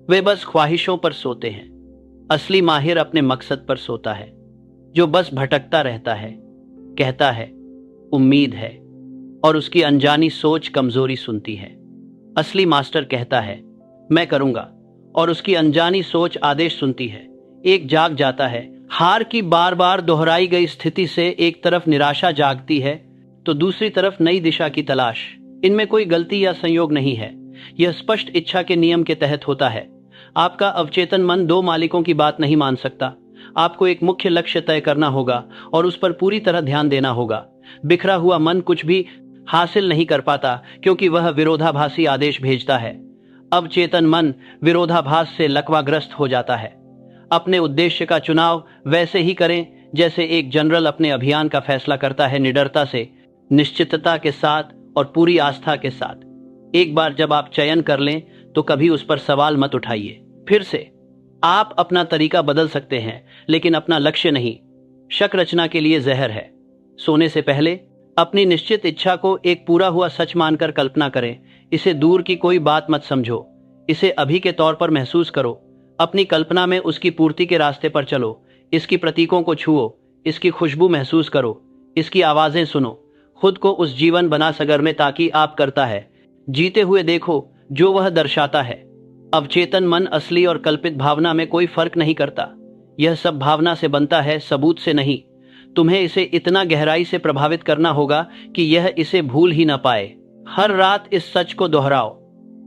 S1: वे बस ख्वाहिशों पर सोते हैं। असली माहिर अपने मकसद पर सोता है। जो बस भटकता रहता है, कहता है उम्मीद है, और उसकी अनजानी सोच कमजोरी सुनती है। असली मास्टर कहता है मैं करूंगा, और उसकी अनजानी सोच आदेश सुनती है। एक जाग जाता है। हार की बार बार दोहराई गई स्थिति से एक तरफ निराशा जागती है, तो दूसरी तरफ नई दिशा की तलाश। इनमें कोई गलती या संयोग नहीं है, यह स्पष्ट इच्छा के नियम के तहत होता है। आपका अवचेतन मन दो मालिकों की बात नहीं मान सकता। आपको एक मुख्य लक्ष्य तय करना होगा और उस पर पूरी तरह ध्यान देना होगा। बिखरा हुआ मन कुछ भी हासिल नहीं कर पाता, क्योंकि वह विरोधाभासी आदेश भेजता है। अवचेतन मन विरोधाभास से लकवाग्रस्त हो जाता है। अपने उद्देश्य का चुनाव वैसे ही करें जैसे एक जनरल अपने अभियान का फैसला करता है, निडरता से, निश्चितता के साथ और पूरी आस्था के साथ। एक बार जब आप चयन कर लें तो कभी उस पर सवाल मत उठाइए। फिर से आप अपना तरीका बदल सकते हैं, लेकिन अपना लक्ष्य नहीं। शक रचना के लिए जहर है। सोने से पहले अपनी निश्चित इच्छा को एक पूरा हुआ सच मानकर कल्पना करें। इसे दूर की कोई बात मत समझो, इसे अभी के तौर पर महसूस करो। अपनी कल्पना में उसकी पूर्ति के रास्ते पर चलो। इसकी प्रतीकों को छुओ, इसकी खुशबू महसूस करो, इसकी आवाजें सुनो। खुद को उस जीवन बना सगर में ताकि आप करता है, जीते हुए देखो जो वह दर्शाता है। अवचेतन मन असली और कल्पित भावना में कोई फर्क नहीं करता। यह सब भावना से बनता है, सबूत से नहीं। तुम्हें इसे इतना गहराई से प्रभावित करना होगा कि यह इसे भूल ही न पाए। हर रात इस सच को दोहराओ,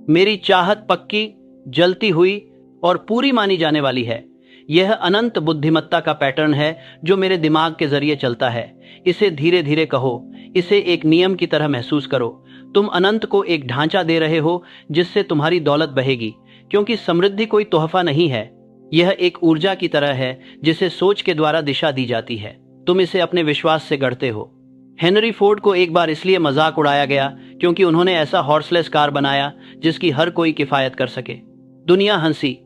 S1: मेरी चाहत पक्की, जलती हुई और पूरी मानी जाने वाली है। यह अनंत बुद्धिमत्ता का पैटर्न है जो मेरे दिमाग के जरिए चलता है। इसे धीरे धीरे कहो, इसे एक नियम की तरह महसूस करो। तुम अनंत को एक ढांचा दे रहे हो जिससे तुम्हारी दौलत बहेगी, क्योंकि समृद्धि कोई तोहफा नहीं है। यह एक ऊर्जा की तरह है जिसे सोच के द्वारा दिशा दी जाती है। तुम इसे अपने विश्वास से गढ़ते हो। हेनरी फोर्ड को एक बार इसलिए मजाक उड़ाया गया क्योंकि उन्होंने ऐसा हॉर्सलेस कार बनाया जिसकी हर कोई किफायत कर सके। दुनिया हंसी,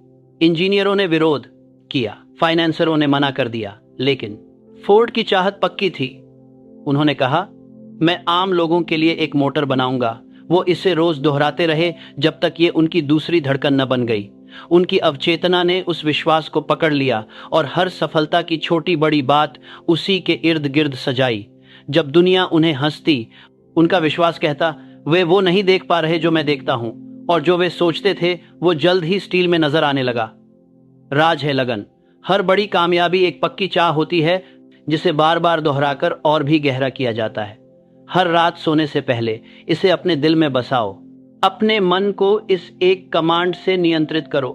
S1: इंजीनियरों ने विरोध किया, फाइनेंसरों ने मना कर दिया, लेकिन फोर्ड की चाहत पक्की थी। उन्होंने कहा मैं आम लोगों के लिए एक मोटर बनाऊंगा। वो इसे रोज दोहराते रहे जब तक ये उनकी दूसरी धड़कन न बन गई। उनकी अवचेतना ने उस विश्वास को पकड़ लिया और हर सफलता की छोटी बड़ी बात उसी के इर्द गिर्द सजाई। जब दुनिया उन्हें हंसती, उनका विश्वास कहता, वे वो नहीं देख पा रहे जो मैं देखता हूं, और जो वे सोचते थे वो जल्द ही स्टील में नजर आने लगा। राज है लगन। हर बड़ी कामयाबी एक पक्की चाह होती है जिसे बार बार दोहराकर और भी गहरा किया जाता है। हर रात सोने से पहले इसे अपने दिल में बसाओ। अपने मन को इस एक कमांड से नियंत्रित करो।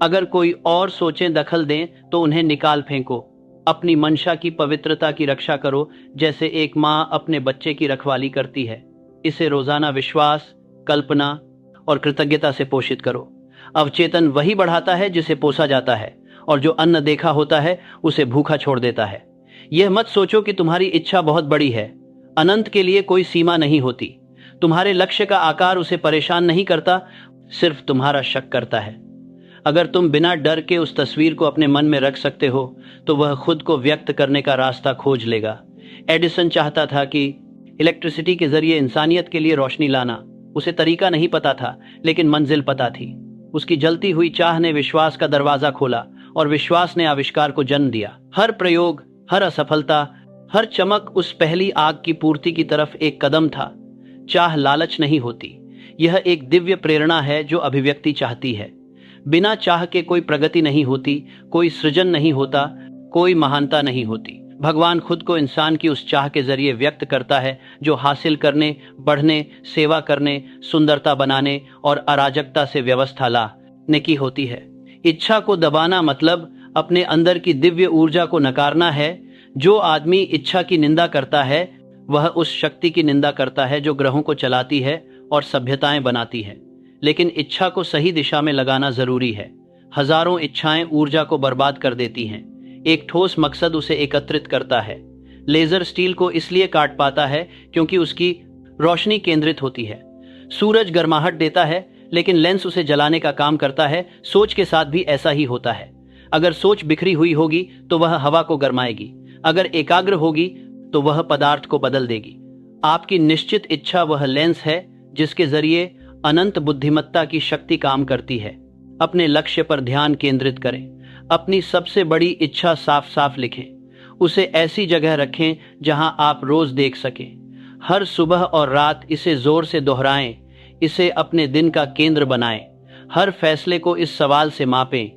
S1: अगर कोई और सोचें दखल दें तो उन्हें निकाल फेंको। अपनी मंशा की पवित्रता की रक्षा करो जैसे एक माँ अपने बच्चे की रखवाली करती है। इसे रोजाना विश्वास, कल्पना और कृतज्ञता से पोषित करो। अवचेतन वही बढ़ाता है जिसे पोसा जाता है, और जो अन्न देखा होता है उसे भूखा छोड़ देता है। यह मत सोचो कि तुम्हारी इच्छा बहुत बड़ी है। अनंत के लिए कोई सीमा नहीं होती। तुम्हारे लक्ष्य का आकार उसे परेशान नहीं करता, सिर्फ तुम्हारा शक करता है। अगर तुम बिना डर के उस तस्वीर को अपने मन में रख सकते हो तो वह खुद को व्यक्त करने का रास्ता खोज लेगा। एडिसन चाहता था कि इलेक्ट्रिसिटी के जरिए इंसानियत के लिए रोशनी लाना। उसे तरीका नहीं पता था, लेकिन मंजिल पता थी। उसकी जलती हुई चाह ने विश्वास का दरवाजा खोला, और विश्वास ने आविष्कार को जन्म दिया। हर प्रयोग, हर असफलता, हर चमक उस पहली आग की पूर्ति की तरफ एक कदम था। चाह लालच नहीं होती, यह एक दिव्य प्रेरणा है जो अभिव्यक्ति चाहती है। बिना चाह के कोई प्रगति नहीं होती, कोई सृजन नहीं होता, कोई महानता नहीं होती। भगवान खुद को इंसान की उस चाह के जरिए व्यक्त करता है जो हासिल करने, बढ़ने, सेवा करने, सुंदरता बनाने और अराजकता से व्यवस्था लाने की होती है। इच्छा को दबाना मतलब अपने अंदर की दिव्य ऊर्जा को नकारना है। जो आदमी इच्छा की निंदा करता है वह उस शक्ति की निंदा करता है जो ग्रहों को चलाती है और सभ्यताएं बनाती है। लेकिन इच्छा को सही दिशा में लगाना जरूरी है। हजारों इच्छाएं ऊर्जा को बर्बाद कर देती हैं। एक ठोस मकसद उसे एकत्रित करता है। लेजर स्टील को इसलिए काट पाता है क्योंकि उसकी रोशनी केंद्रित होती है। सूरज गर्माहट देता है, लेकिन लेंस उसे जलाने का काम करता है। सोच के साथ भी ऐसा ही होता है। अगर सोच बिखरी हुई होगी तो वह हवा को गरमाएगी। अगर एकाग्र होगी तो वह पदार्थ को बदल देगी। आपकी निश्चित इच्छा वह लेंस है जिसके जरिए अनंत बुद्धिमत्ता की शक्ति काम करती है। अपने लक्ष्य पर ध्यान केंद्रित करें। अपनी सबसे बड़ी इच्छा साफ साफ लिखें। उसे ऐसी जगह रखें जहां आप रोज देख सकें। हर सुबह और रात इसे जोर से दोहराएं। इसे अपने दिन का केंद्र बनाएं। हर फैसले को इस सवाल से मापें,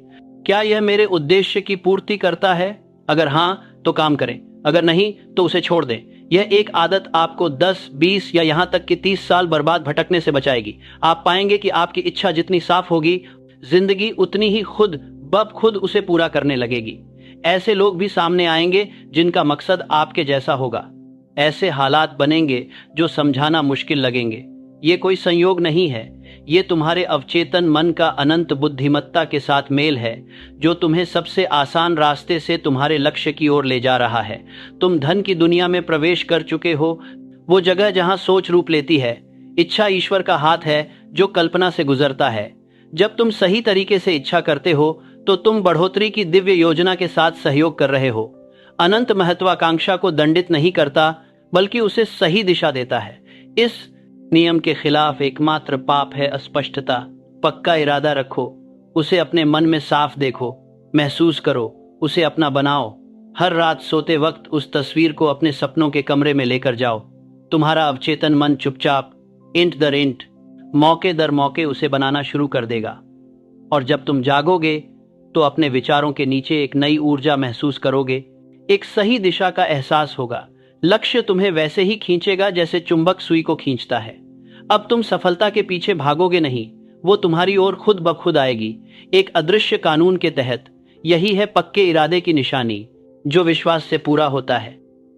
S1: क्या यह मेरे उद्देश्य की पूर्ति करता है? अगर हां तो काम करें, अगर नहीं तो उसे छोड़ दें। यह एक आदत आपको 10, 20 या यहां तक कि 30 साल बर्बाद भटकने से बचाएगी। आप पाएंगे कि आपकी इच्छा जितनी साफ होगी, जिंदगी उतनी ही खुद ब खुद उसे पूरा करने लगेगी। ऐसे लोग भी सामने आएंगे जिनका मकसद आपके जैसा होगा। ऐसे हालात बनेंगे जो समझाना मुश्किल लगेंगे। ये कोई संयोग नहीं है, ये तुम्हारे अवचेतन मन का अनंत बुद्धिमत्ता के साथ मेल है जो तुम्हें सबसे आसान रास्ते से तुम्हारे लक्ष्य की ओर ले जा रहा है। तुम धन की दुनिया में प्रवेश कर चुके हो, वो जगह जहां सोच रूप लेती है। इच्छा ईश्वर का हाथ है जो कल्पना से गुजरता है। जब तुम सही तरीके से इच्छा करते हो तो तुम बढ़ोतरी की दिव्य योजना के साथ सहयोग कर रहे हो। अनंत महत्वाकांक्षा को दंडित नहीं करता, बल्कि उसे सही दिशा देता है। इस नियम के खिलाफ एकमात्र पाप है अस्पष्टता। पक्का इरादा रखो, उसे अपने मन में साफ देखो, महसूस करो, उसे अपना बनाओ। हर रात सोते वक्त उस तस्वीर को अपने सपनों के कमरे में लेकर जाओ। तुम्हारा अवचेतन मन चुपचाप, इंट दर इंट, मौके दर मौके उसे बनाना शुरू कर देगा। और जब तुम जागोगे तो अपने विचारों के नीचे एक नई ऊर्जा महसूस करोगे। एक सही दिशा का एहसास होगा। लक्ष्य तुम्हें वैसे ही खींचेगा जैसे चुंबक सुई को खींचता है। अब तुम सफलता के पीछे भागोगे नहीं, वो तुम्हारी ओर खुद ब खुद आएगी, एक अदृश्य कानून के तहत। यही है पक्के इरादे की निशानी, जो विश्वास से पूरा होता है।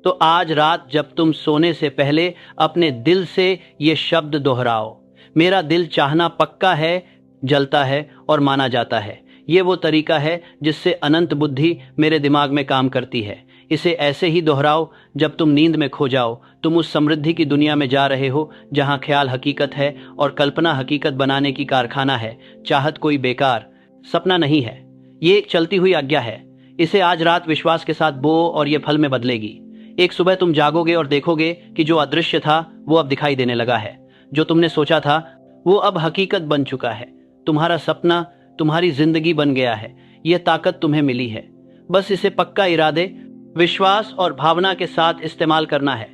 S1: तो आज रात जब तुम सोने से पहले अपने दिल से ये शब्द दोहराओ, मेरा दिल चाहना पक्का है, जलता है और माना जाता है। ये वो तरीका है जिससे अनंत बुद्धि मेरे दिमाग में काम करती है। इसे ऐसे ही दोहराओ जब तुम नींद में खो जाओ। तुम उस समृद्धि की दुनिया में जा रहे हो जहां ख्याल हकीकत है और कल्पना हकीकत बनाने की कारखाना है। चाहत कोई बेकार सपना नहीं है, ये एक चलती हुई आज्ञा है। इसे आज रात विश्वास के साथ बो और ये फल में बदलेगी। एक सुबह तुम जागोगे और देखोगे कि जो अदृश्य था वो अब दिखाई देने लगा है। जो तुमने सोचा था वो अब हकीकत बन चुका है। तुम्हारा सपना तुम्हारी जिंदगी बन गया है। यह ताकत तुम्हें मिली है, बस इसे पक्का इरादे, विश्वास और भावना के साथ इस्तेमाल करना है।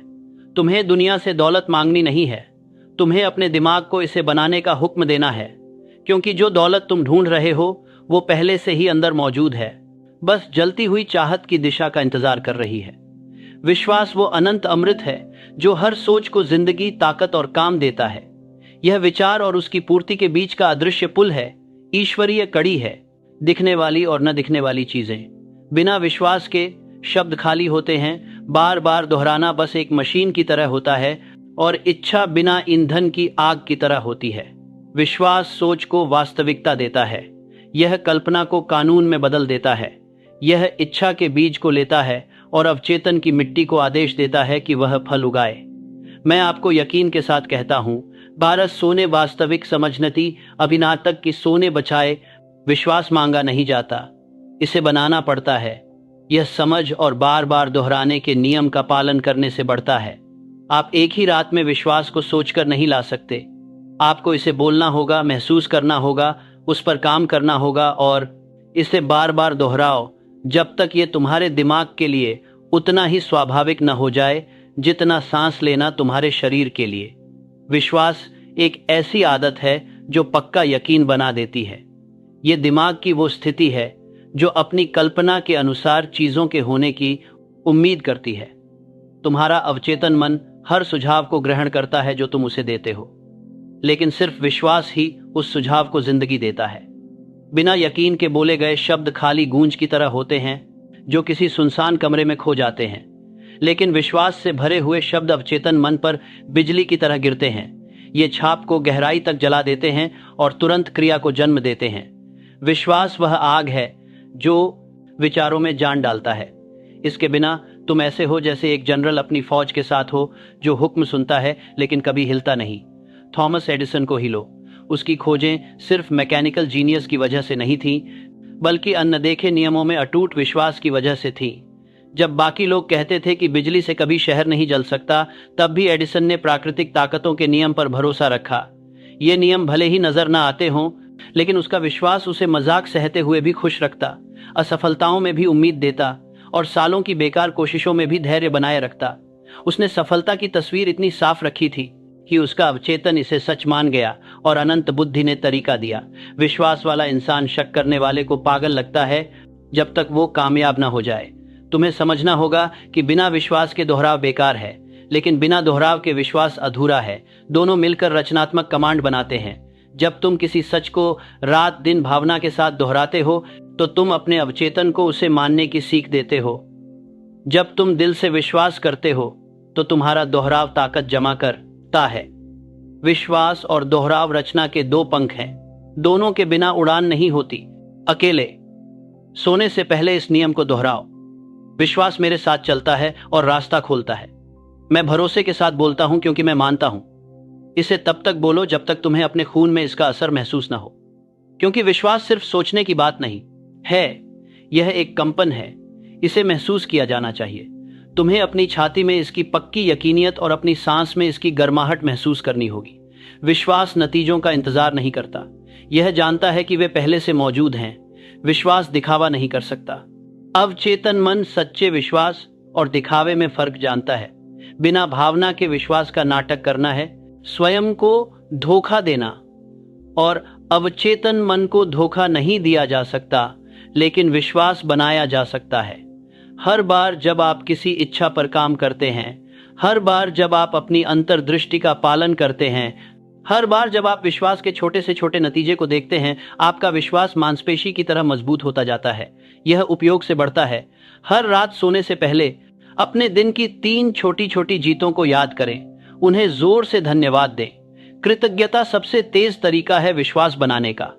S1: तुम्हें दुनिया से दौलत मांगनी नहीं है, तुम्हें अपने दिमाग को इसे बनाने का हुक्म देना है, क्योंकि जो दौलत तुम ढूंढ रहे हो वो पहले से ही अंदर मौजूद है, बस जलती हुई चाहत की दिशा का इंतजार कर रही है। विश्वास वो अनंत अमृत है जो हर सोच को जिंदगी, ताकत और काम देता है। यह विचार और उसकी पूर्ति के बीच का अदृश्य पुल है, ईश्वरीय कड़ी है, दिखने वाली और न दिखने वाली चीजें। बिना विश्वास के शब्द खाली होते हैं, बार बार दोहराना बस एक मशीन की तरह होता है, और इच्छा बिना ईंधन की आग की तरह होती है। विश्वास सोच को वास्तविकता देता है, यह कल्पना को कानून में बदल देता है, यह इच्छा के बीज को लेता है और अवचेतन की मिट्टी को आदेश देता है कि वह फल उगाए। मैं आपको यकीन के साथ कहता हूं, भारत सोने वास्तविक समझनती अभिनातक की सोने बचाए। विश्वास मांगा नहीं जाता, इसे बनाना पड़ता है। यह समझ और बार बार दोहराने के नियम का पालन करने से बढ़ता है। आप एक ही रात में विश्वास को सोचकर नहीं ला सकते, आपको इसे बोलना होगा, महसूस करना होगा, उस पर काम करना होगा और इसे बार बार दोहराओ जब तक ये तुम्हारे दिमाग के लिए उतना ही स्वाभाविक न हो जाए जितना सांस लेना तुम्हारे शरीर के लिए। विश्वास एक ऐसी आदत है जो पक्का यकीन बना देती है। ये दिमाग की वो स्थिति है जो अपनी कल्पना के अनुसार चीजों के होने की उम्मीद करती है। तुम्हारा अवचेतन मन हर सुझाव को ग्रहण करता है जो तुम उसे देते हो, लेकिन सिर्फ विश्वास ही उस सुझाव को जिंदगी देता है। बिना यकीन के बोले गए शब्द खाली गूंज की तरह होते हैं जो किसी सुनसान कमरे में खो जाते हैं, लेकिन विश्वास से भरे हुए शब्द अवचेतन मन पर बिजली की तरह गिरते हैं। ये छाप को गहराई तक जला देते हैं और तुरंत क्रिया को जन्म देते हैं। विश्वास वह आग है जो विचारों में जान डालता है। इसके बिना तुम ऐसे हो जैसे एक जनरल अपनी फौज के साथ हो जो हुक्म सुनता है लेकिन कभी हिलता नहीं। थॉमस एडिसन को ही लो, उसकी खोजें सिर्फ मैकेनिकल जीनियस की वजह से नहीं थीं, बल्कि अनदेखे नियमों में अटूट विश्वास की वजह से थी। जब बाकी लोग कहते थे कि बिजली से कभी शहर नहीं जल सकता, तब भी एडिसन ने प्राकृतिक ताकतों के नियम पर भरोसा रखा। ये नियम भले ही नजर न आते हों, लेकिन उसका विश्वास उसे मजाक सहते हुए भी खुश रखता, असफलताओं में भी उम्मीद देता और सालों की बेकार कोशिशों में भी धैर्य बनाए रखता। उसने सफलता की तस्वीर इतनी साफ रखी थी कि उसका अवचेतन इसे सच मान गया और अनंत बुद्धि ने तरीका दिया। विश्वास वाला इंसान शक करने वाले को पागल लगता है जब तक वो कामयाब ना हो जाए। तुम्हें समझना होगा कि बिना विश्वास के दोहराव बेकार है, लेकिन बिना दोहराव के विश्वास अधूरा है। दोनों मिलकर रचनात्मक कमांड बनाते हैं। जब तुम किसी सच को रात दिन भावना के साथ दोहराते हो तो तुम अपने अवचेतन को उसे मानने की सीख देते हो। जब तुम दिल से विश्वास करते हो तो तुम्हारा दोहराव ताकत जमा करता है। विश्वास और दोहराव रचना के दो पंख हैं, दोनों के बिना उड़ान नहीं होती। अकेले सोने से पहले इस नियम को दोहराओ। विश्वास मेरे साथ चलता है और रास्ता खोलता है। मैं भरोसे के साथ बोलता हूं क्योंकि मैं मानता हूं। इसे तब तक बोलो जब तक तुम्हें अपने खून में इसका असर महसूस ना हो, क्योंकि विश्वास सिर्फ सोचने की बात नहीं है, यह एक कंपन है। इसे महसूस किया जाना चाहिए। तुम्हें अपनी छाती में इसकी पक्की यकीनियत और अपनी सांस में इसकी गर्माहट महसूस करनी होगी। विश्वास नतीजों का इंतजार नहीं करता, यह जानता है कि वे पहले से मौजूद हैं। विश्वास दिखावा नहीं कर सकता। अवचेतन मन सच्चे विश्वास और दिखावे में फर्क जानता है। बिना भावना के विश्वास का नाटक करना है स्वयं को धोखा देना, और अवचेतन मन को धोखा नहीं दिया जा सकता, लेकिन विश्वास बनाया जा सकता है। हर बार जब आप किसी इच्छा पर काम करते हैं, हर बार जब आप अपनी अंतर्दृष्टि का पालन करते हैं, हर बार जब आप विश्वास के छोटे से छोटे नतीजे को देखते हैं, आपका विश्वास मांसपेशी की तरह मजबूत होता जाता है। यह उपयोग से बढ़ता है। हर रात सोने से पहले अपने दिन की 3 छोटी छोटी जीतों को याद करें, उन्हें जोर से धन्यवाद दें। कृतज्ञता सबसे तेज तरीका है विश्वास बनाने का।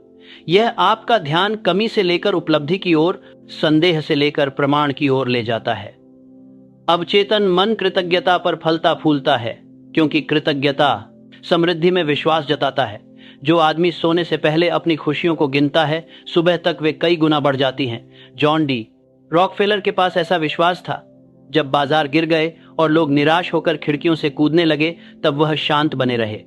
S1: यह आपका ध्यान कमी से लेकर उपलब्धि की ओर, संदेह से लेकर प्रमाण की ओर ले जाता है। अवचेतन मन कृतज्ञता पर फलता फूलता है, क्योंकि कृतज्ञता समृद्धि में विश्वास जताता है। जो आदमी सोने से पहले अपनी खुशियों को गिनता है, सुबह तक वे कई गुना बढ़ जाती हैं। जॉन डी रॉकफेलर के पास ऐसा विश्वास था। जब बाजार गिर गए और लोग निराश होकर खिड़कियों से कूदने लगे, तब वह शांत बने रहे।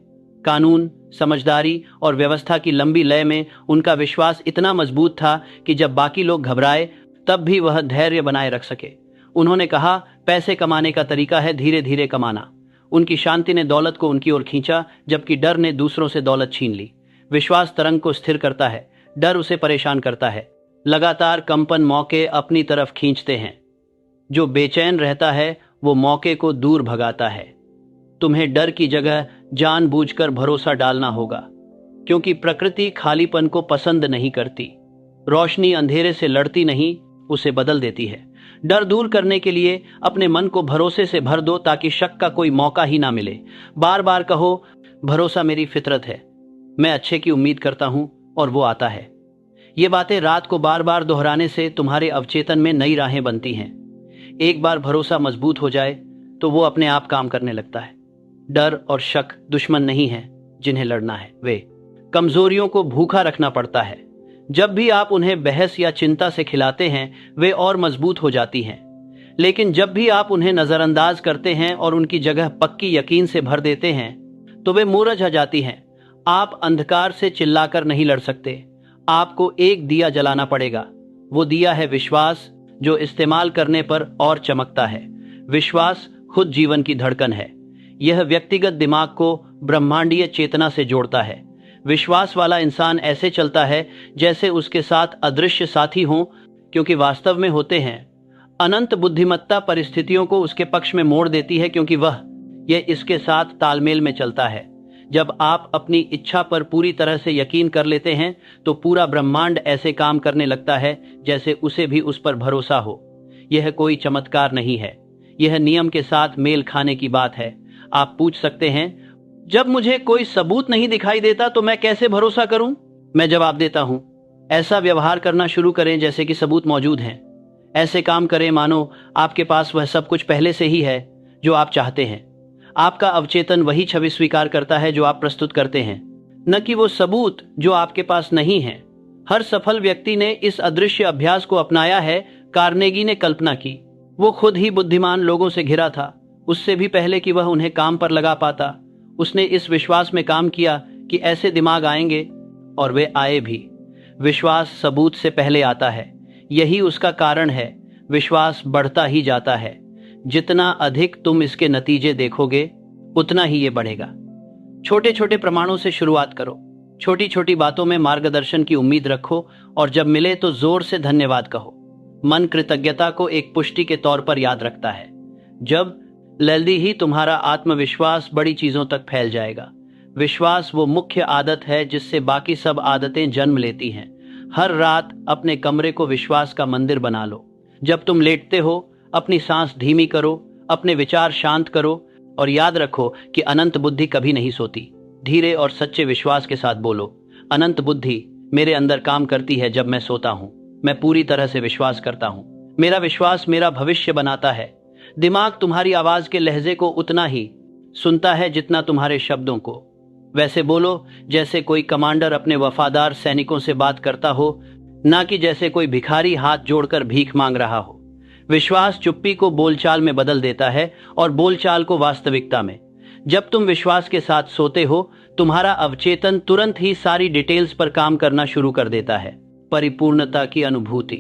S1: कानून, समझदारी और व्यवस्था की लंबी लय में उनका विश्वास इतना मजबूत था कि जब बाकी लोग घबराए तब भी वह धैर्य बनाए रख सके। उन्होंने कहा, पैसे कमाने का तरीका है धीरे धीरे कमाना। उनकी शांति ने दौलत को उनकी ओर खींचा, जबकि डर ने दूसरों से दौलत छीन ली। विश्वास तरंग को स्थिर करता है, डर उसे परेशान करता है। लगातार कंपन मौके अपनी तरफ खींचते हैं। जो बेचैन रहता है वो मौके को दूर भगाता है। तुम्हें डर की जगह जानबूझकर भरोसा डालना होगा, क्योंकि प्रकृति खालीपन को पसंद नहीं करती। रोशनी अंधेरे से लड़ती नहीं, उसे बदल देती है। डर दूर करने के लिए अपने मन को भरोसे से भर दो, ताकि शक का कोई मौका ही ना मिले। बार बार कहो, भरोसा मेरी फितरत है, मैं अच्छे की उम्मीद करता हूं और वो आता है। ये बातें रात को बार बार दोहराने से तुम्हारे अवचेतन में नई राहें बनती हैं। एक बार भरोसा मजबूत हो जाए तो वो अपने आप काम करने लगता है। डर और शक दुश्मन नहीं है जिन्हें लड़ना है, वे कमजोरियों को भूखा रखना पड़ता है। जब भी आप उन्हें बहस या चिंता से खिलाते हैं वे और मजबूत हो जाती हैं, लेकिन जब भी आप उन्हें नजरअंदाज करते हैं और उनकी जगह पक्की यकीन से भर देते हैं तो वे मुरझा जाती हैं। आप अंधकार से चिल्लाकर नहीं लड़ सकते, आपको एक दिया जलाना पड़ेगा। वो दिया है विश्वास, जो इस्तेमाल करने पर और चमकता है। विश्वास खुद जीवन की धड़कन है। यह व्यक्तिगत दिमाग को ब्रह्मांडीय चेतना से जोड़ता है। विश्वास वाला इंसान ऐसे चलता है जैसे उसके साथ अदृश्य साथी हों, क्योंकि वास्तव में होते हैं। अनंत बुद्धिमत्ता परिस्थितियों को उसके पक्ष में मोड़ देती है, क्योंकि यह इसके साथ तालमेल में चलता है। जब आप अपनी इच्छा पर पूरी तरह से यकीन कर लेते हैं तो पूरा ब्रह्मांड ऐसे काम करने लगता है जैसे उसे भी उस पर भरोसा हो। यह कोई चमत्कार नहीं है, यह नियम के साथ मेल खाने की बात है। आप पूछ सकते हैं, जब मुझे कोई सबूत नहीं दिखाई देता तो मैं कैसे भरोसा करूं? मैं जवाब देता हूं, ऐसा व्यवहार करना शुरू करें जैसे कि सबूत मौजूद हैं। ऐसे काम करें मानो आपके पास वह सब कुछ पहले से ही है जो आप चाहते हैं। आपका अवचेतन वही छवि स्वीकार करता है जो आप प्रस्तुत करते हैं, न कि वो सबूत जो आपके पास नहीं है। हर सफल व्यक्ति ने इस अदृश्य अभ्यास को अपनाया है। कार्नेगी ने कल्पना की, वो खुद ही बुद्धिमान लोगों से घिरा था, उससे भी पहले कि वह उन्हें काम पर लगा पाता। उसने इस विश्वास में काम किया कि ऐसे दिमाग आएंगे, और वे आए भी। विश्वास सबूत से पहले आता है, यही उसका कारण है। विश्वास बढ़ता ही जाता है। जितना अधिक तुम इसके नतीजे देखोगे उतना ही ये बढ़ेगा। छोटे छोटे प्रमाणों से शुरुआत करो। छोटी छोटी बातों में मार्गदर्शन की उम्मीद रखो, और जब मिले तो जोर से धन्यवाद कहो। मन कृतज्ञता को एक पुष्टि के तौर पर याद रखता है। जब जल्दी ही तुम्हारा आत्मविश्वास बड़ी चीजों तक फैल जाएगा। विश्वास वो मुख्य आदत है जिससे बाकी सब आदतें जन्म लेती हैं। हर रात अपने कमरे को विश्वास का मंदिर बना लो। जब तुम लेटते हो अपनी सांस धीमी करो, अपने विचार शांत करो, और याद रखो कि अनंत बुद्धि कभी नहीं सोती। धीरे और सच्चे विश्वास के साथ बोलो, अनंत बुद्धि मेरे अंदर काम करती है जब मैं सोता हूँ। मैं पूरी तरह से विश्वास करता हूँ। मेरा विश्वास मेरा भविष्य बनाता है। दिमाग तुम्हारी आवाज के लहजे को उतना ही सुनता है जितना तुम्हारे शब्दों को। वैसे बोलो जैसे कोई कमांडर अपने वफादार सैनिकों से बात करता हो, ना कि जैसे कोई भिखारी हाथ जोड़कर भीख मांग रहा हो। विश्वास चुप्पी को बोलचाल में बदल देता है और बोलचाल को वास्तविकता में। जब तुम विश्वास के साथ सोते हो तुम्हारा अवचेतन तुरंत ही सारी डिटेल्स पर काम करना शुरू कर देता है। परिपूर्णता की अनुभूति,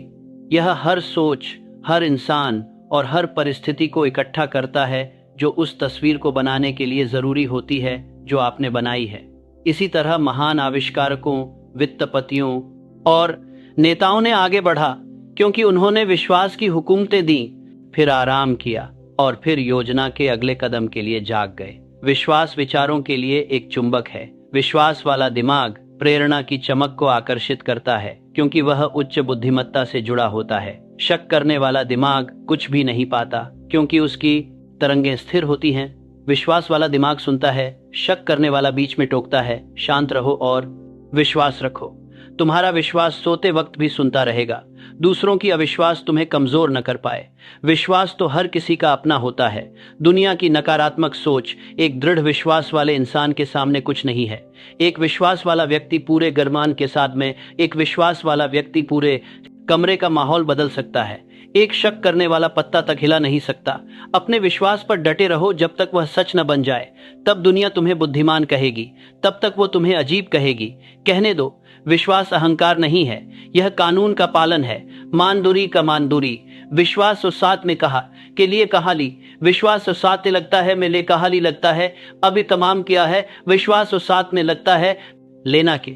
S1: यह हर सोच, हर इंसान और हर परिस्थिति को इकट्ठा करता है जो उस तस्वीर को बनाने के लिए जरूरी होती है जो आपने बनाई है। इसी तरह महान आविष्कारकों, वित्तपतियों और नेताओं ने आगे बढ़ा क्योंकि उन्होंने विश्वास की हुकूमतें दी, फिर आराम किया और फिर योजना के अगले कदम के लिए जाग गए। विश्वास विचारों के लिए एक चुंबक है। विश्वास वाला दिमाग प्रेरणा की चमक को आकर्षित करता है क्योंकि वह उच्च बुद्धिमत्ता से जुड़ा होता है। शक करने वाला दिमाग कुछ भी नहीं पाता क्योंकि उसकी तरंगें स्थिर होती हैं। विश्वास वाला दिमाग सुनता है, शक करने वाला बीच में टोकता है। शांत रहो और विश्वास रखो। तुम्हारा विश्वास सोते वक्त भी सुनता रहेगा। दूसरों की अविश्वास तुम्हें कमजोर न कर पाए। विश्वास तो हर किसी का अपना होता है। दुनिया की नकारात्मक सोच एक दृढ़ विश्वास वाले इंसान के सामने कुछ नहीं है। एक विश्वास वाला व्यक्ति पूरे गर्मान के साथ में, एक विश्वास वाला व्यक्ति पूरे कमरे का माहौल बदल सकता है। एक शक करने वाला पत्ता तक हिला नहीं सकता। अपने विश्वास पर डटे रहो जब तक वह सच न बन जाए। तब दुनिया तुम्हें बुद्धिमान कहेगी, तब तक वो तुम्हें अजीब कहेगी। कहने दो, विश्वास अहंकार नहीं है, यह कानून का पालन है। मान दूरी का मान दूरी। विश्वास और साथ में कहा के लिए कहा ली। विश्वास और साथ में लगता है में ले कहा ली लगता है। अभी तमाम किया है विश्वास और साथ में लगता है लेना के।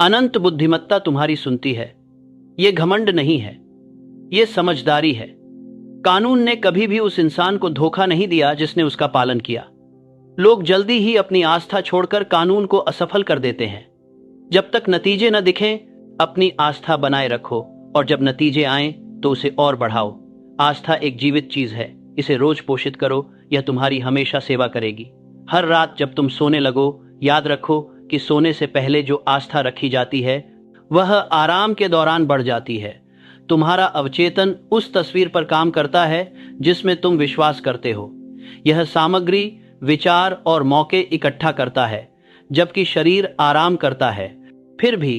S1: अनंत बुद्धिमत्ता तुम्हारी सुनती है। ये घमंड नहीं है, ये समझदारी है। कानून ने कभी भी उस इंसान को धोखा नहीं दिया जिसने उसका पालन किया। लोग जल्दी ही अपनी आस्था छोड़कर कानून को असफल कर देते हैं। जब तक नतीजे न दिखें, अपनी आस्था बनाए रखो, और जब नतीजे आएं तो उसे और बढ़ाओ। आस्था एक जीवित चीज है, इसे रोज पोषित करो, यह तुम्हारी हमेशा सेवा करेगी। हर रात जब तुम सोने लगो, याद रखो कि सोने से पहले जो आस्था रखी जाती है वह आराम के दौरान बढ़ जाती है। तुम्हारा अवचेतन उस तस्वीर पर काम करता है जिसमें तुम विश्वास करते हो। यह सामग्री, विचार और मौके इकट्ठा करता है, जबकि शरीर आराम करता है। फिर भी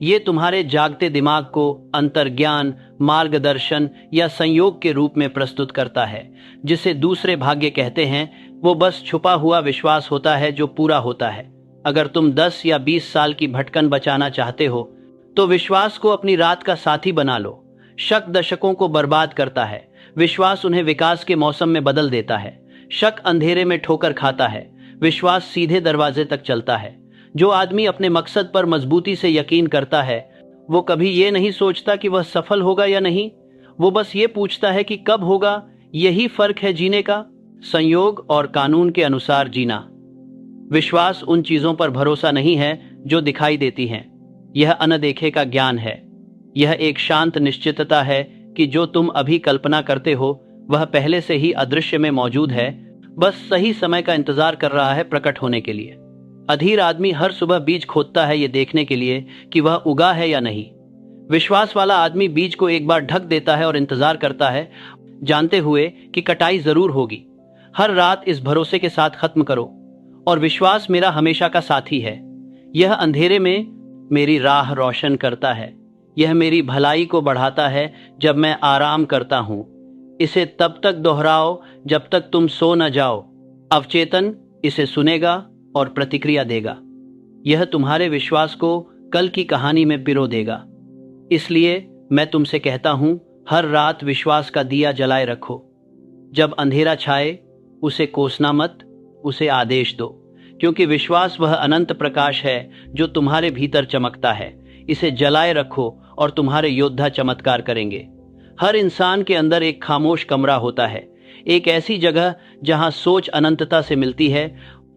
S1: ये तुम्हारे जागते दिमाग को अंतर्ज्ञान, मार्गदर्शन या संयोग के रूप में प्रस्तुत करता है, जिसे दूसरे भाग्य कहते हैं। वो बस छुपा हुआ विश्वास होता है जो पूरा होता है। अगर तुम 10 या 20 साल की भटकन बचाना चाहते हो तो विश्वास को अपनी रात का साथी बना लो। शक दशकों को बर्बाद करता है, विश्वास उन्हें विकास के मौसम में बदल देता है। शक अंधेरे में ठोकर खाता है, विश्वास सीधे दरवाजे तक चलता है। जो आदमी अपने मकसद पर मजबूती से यकीन करता है, वो कभी ये नहीं सोचता कि वह सफल होगा या नहीं, वो बस ये पूछता है कि कब होगा। यही फर्क है जीने का, संयोग और कानून के अनुसार जीना। विश्वास उन चीजों पर भरोसा नहीं है जो दिखाई देती हैं, यह अनदेखे का ज्ञान है। यह एक शांत निश्चितता है कि जो तुम अभी कल्पना करते हो वह पहले से ही अदृश्य में मौजूद है, बस सही समय का इंतजार कर रहा है प्रकट होने के लिए। अधीर आदमी हर सुबह बीज खोदता है ये देखने के लिए कि वह उगा है या नहीं। विश्वास वाला आदमी बीज को एक बार ढक देता है और इंतजार करता है, जानते हुए कि कटाई जरूर होगी। हर रात इस भरोसे के साथ खत्म करो, और विश्वास मेरा हमेशा का साथी है। यह अंधेरे में मेरी राह रोशन करता है, यह मेरी भलाई को बढ़ाता है जब मैं आराम करता हूं। इसे तब तक दोहराओ जब तक तुम सो न जाओ। अवचेतन इसे सुनेगा और प्रतिक्रिया देगा। यह तुम्हारे विश्वास को कल की कहानी में पिरो देगा। इसलिए मैं तुमसे कहता हूं, हर रात विश्वास का दिया जलाए रखो। जब अंधेरा छाए उसे कोसना मत, उसे आदेश दो, क्योंकि विश्वास वह अनंत प्रकाश है जो तुम्हारे भीतर चमकता है। इसे जलाए रखो और तुम्हारे योद्धा चमत्कार करेंगे। हर इंसान के अंदर एक खामोश कमरा होता है, एक ऐसी जगह जहां सोच अनंतता से मिलती है,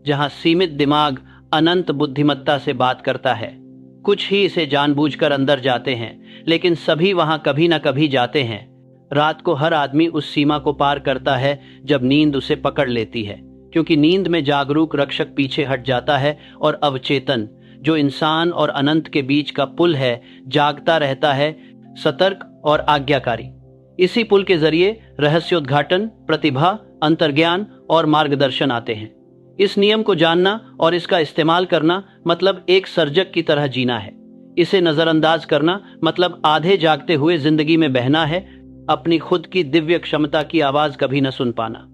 S1: जहां सीमित दिमाग अनंत बुद्धिमत्ता से बात करता है। कुछ ही इसे जानबूझकर अंदर जाते हैं, लेकिन सभी वहां कभी न कभी जाते हैं। रात को हर आदमी उस सीमा को पार करता है जब नींद उसे पकड़ लेती है, क्योंकि नींद में जागरूक रक्षक पीछे हट जाता है और अवचेतन, जो इंसान और अनंत के बीच का पुल है, जागता रहता है, सतर्क और आज्ञाकारी। इसी पुल के जरिए रहस्योद्घाटन, प्रतिभा, अंतर्ज्ञान और मार्गदर्शन आते हैं। इस नियम को जानना और इसका इस्तेमाल करना मतलब एक सर्जक की तरह जीना है। इसे नजरअंदाज करना मतलब आधे जागते हुए जिंदगी में बहना है, अपनी खुद की दिव्य क्षमता की आवाज कभी न सुन पाना।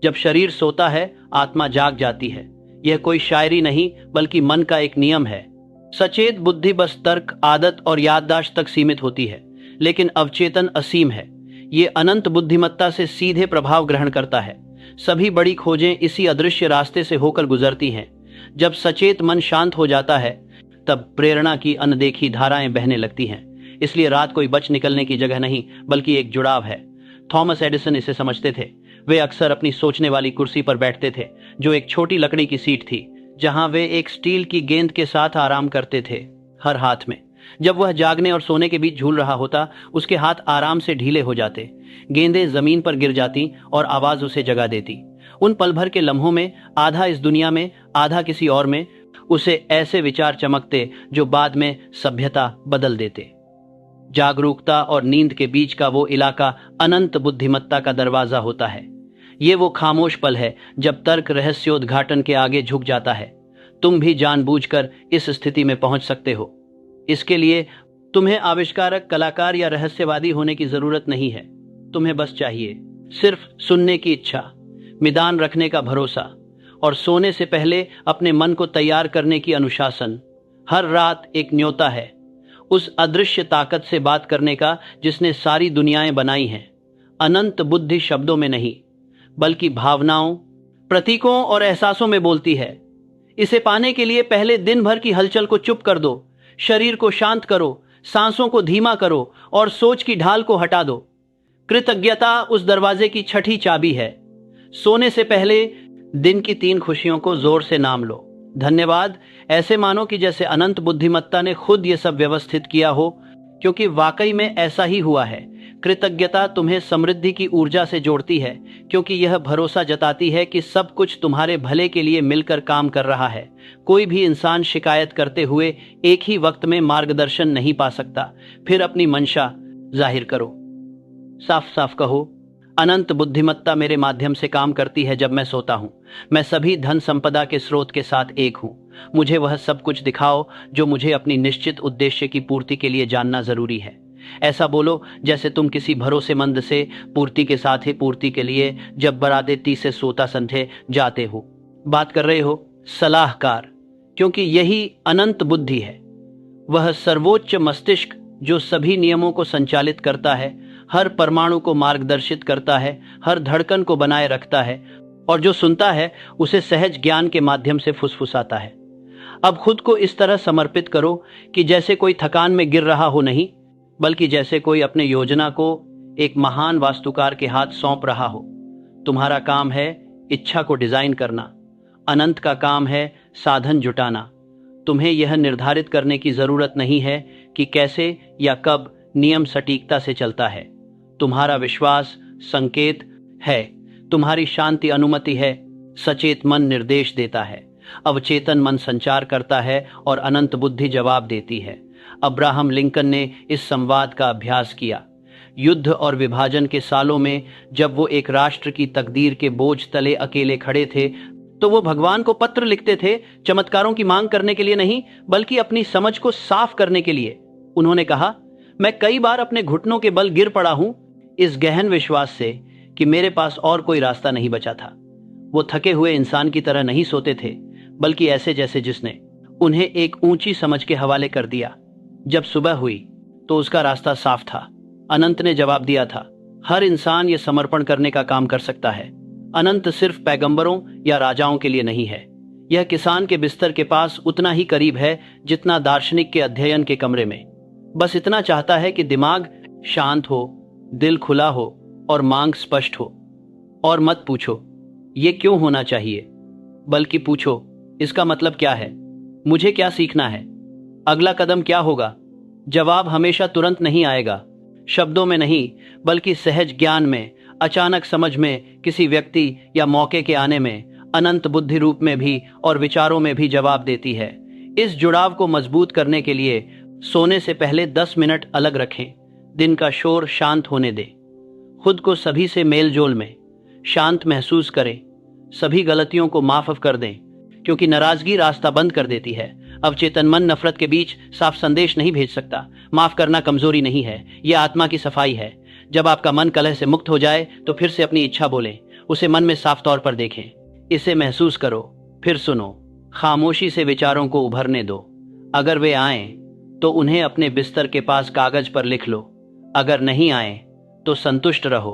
S1: जब शरीर सोता है, आत्मा जाग जाती है। यह कोई शायरी नहीं, बल्कि मन का एक नियम है। सचेत बुद्धि बस तर्क, आदत और याददाश्त तक सीमित होती है, लेकिन अवचेतन असीम है। ये अनंत बुद्धिमत्ता से सीधे प्रभाव ग्रहण करता है। सभी बड़ी खोजें इसी अदृश्य रास्ते से होकर गुजरती हैं। जब सचेत मन शांत हो जाता है, तब प्रेरणा की अनदेखी धाराएं बहने लगती हैं। इसलिए रात कोई बच निकलने की जगह नहीं, बल्कि एक जुड़ाव है। थॉमस एडिसन इसे समझते थे। वे अक्सर अपनी सोचने वाली कुर्सी पर बैठते थे, जो एक छोटी लकड़ी की सीट थी, जहां वे एक स्टील की गेंद के साथ आराम करते थे, हर हाथ में। जब वह जागने और सोने के बीच झूल रहा होता, उसके हाथ आराम से ढीले हो जाते, गेंदें जमीन पर गिर जाती और आवाज उसे जगा देती। उन पल भर के लम्हों में, आधा इस दुनिया में, आधा किसी और में, उसे ऐसे विचार चमकते जो बाद में सभ्यता बदल देते। जागरूकता और नींद के बीच का वो इलाका अनंत बुद्धिमत्ता का दरवाजा होता है। ये वो खामोश पल है जब तर्क रहस्योद्घाटन के आगे झुक जाता है। तुम भी जानबूझकर इस स्थिति में पहुंच सकते हो। इसके लिए तुम्हें आविष्कारक, कलाकार या रहस्यवादी होने की जरूरत नहीं है। तुम्हें बस चाहिए सिर्फ सुनने की इच्छा, मैदान रखने का भरोसा और सोने से पहले अपने मन को तैयार करने की अनुशासन। हर रात एक न्योता है उस अदृश्य ताकत से बात करने का जिसने सारी दुनियाएं बनाई हैं। अनंत बुद्धि शब्दों में नहीं, बल्कि भावनाओं, प्रतीकों और एहसासों में बोलती है। इसे पाने के लिए पहले दिन भर की हलचल को चुप कर दो, शरीर को शांत करो, सांसों को धीमा करो और सोच की ढाल को हटा दो। कृतज्ञता उस दरवाजे की छठी चाबी है। सोने से पहले दिन की 3 खुशियों को जोर से नाम लो। धन्यवाद, ऐसे मानो कि जैसे अनंत बुद्धिमत्ता ने खुद ये सब व्यवस्थित किया हो, क्योंकि वाकई में ऐसा ही हुआ है। कृतज्ञता तुम्हें समृद्धि की ऊर्जा से जोड़ती है, क्योंकि यह भरोसा जताती है कि सब कुछ तुम्हारे भले के लिए मिलकर काम कर रहा है। कोई भी इंसान शिकायत करते हुए एक ही वक्त में मार्गदर्शन नहीं पा सकता। फिर अपनी मंशा जाहिर करो, साफ साफ कहो, अनंत बुद्धिमत्ता मेरे माध्यम से काम करती है जब मैं सोता हूं। मैं सभी धन संपदा के स्रोत के साथ एक हूं। मुझे वह सब कुछ दिखाओ जो मुझे अपनी निश्चित उद्देश्य की पूर्ति के लिए जानना जरूरी है। ऐसा बोलो जैसे तुम किसी भरोसेमंद से पूर्ति के साथ ही पूर्ति के लिए जब बरादेती से सोता संधे जाते हो बात कर रहे हो। सलाहकार, क्योंकि यही अनंत बुद्धि है, वह सर्वोच्च मस्तिष्क जो सभी नियमों को संचालित करता है, हर परमाणु को मार्गदर्शित करता है, हर धड़कन को बनाए रखता है और जो सुनता है उसे सहज ज्ञान के माध्यम से फुसफुसाता है। अब खुद को इस तरह समर्पित करो कि जैसे कोई थकान में गिर रहा हो, नहीं बल्कि जैसे कोई अपने योजना को एक महान वास्तुकार के हाथ सौंप रहा हो। तुम्हारा काम है इच्छा को डिजाइन करना, अनंत का काम है साधन जुटाना। तुम्हें यह निर्धारित करने की जरूरत नहीं है कि कैसे या कब नियम सटीकता से चलता है। तुम्हारा विश्वास संकेत है, तुम्हारी शांति अनुमति है, सचेत मन निर्देश देता है, अवचेतन मन संचार करता है और अनंत बुद्धि जवाब देती है। अब्राहम लिंकन ने इस संवाद का अभ्यास किया। युद्ध और विभाजन के सालों में जब वो एक राष्ट्र की तकदीर के बोझ तले अकेले खड़े थे, तो वो भगवान को पत्र लिखते थे, चमत्कारों की मांग करने के लिए नहीं, बल्कि अपनी समझ को साफ करने के लिए। उन्होंने कहा, मैं कई बार अपने घुटनों के बल गिर पड़ा हूं, इस गहन विश्वास से कि मेरे पास और कोई रास्ता नहीं बचा था। वो थके हुए इंसान की तरह नहीं सोते थे, बल्कि ऐसे जैसे जिसने उन्हें एक ऊंची समझ के हवाले कर दिया। जब सुबह हुई तो उसका रास्ता साफ था। अनंत ने जवाब दिया था, हर इंसान ये समर्पण करने का काम कर सकता है। अनंत सिर्फ पैगंबरों या राजाओं के लिए नहीं है। यह किसान के बिस्तर के पास उतना ही करीब है जितना दार्शनिक के अध्ययन के कमरे में। बस इतना चाहता है कि दिमाग शांत हो, दिल खुला हो और मांग स्पष्ट हो। और मत पूछो ये क्यों होना चाहिए, बल्कि पूछो इसका मतलब क्या है, मुझे क्या सीखना है, अगला कदम क्या होगा। जवाब हमेशा तुरंत नहीं आएगा, शब्दों में नहीं बल्कि सहज ज्ञान में, अचानक समझ में, किसी व्यक्ति या मौके के आने में। अनंत बुद्धि रूप में भी और विचारों में भी जवाब देती है। इस जुड़ाव को मजबूत करने के लिए सोने से पहले 10 मिनट अलग रखें। दिन का शोर शांत होने दें। खुद को सभी से मेल जोल में शांत महसूस करें। सभी गलतियों को माफ कर दें, क्योंकि नाराजगी रास्ता बंद कर देती है। अवचेतन मन नफरत के बीच साफ संदेश नहीं भेज सकता। माफ करना कमजोरी नहीं है, यह आत्मा की सफाई है। जब आपका मन कलह से मुक्त हो जाए तो फिर से अपनी इच्छा बोलें, उसे मन में साफ तौर पर देखें, इसे महसूस करो, फिर सुनो। खामोशी से विचारों को उभरने दो। अगर वे आएं तो उन्हें अपने बिस्तर के पास कागज पर लिख लो। अगर नहीं आए तो संतुष्ट रहो।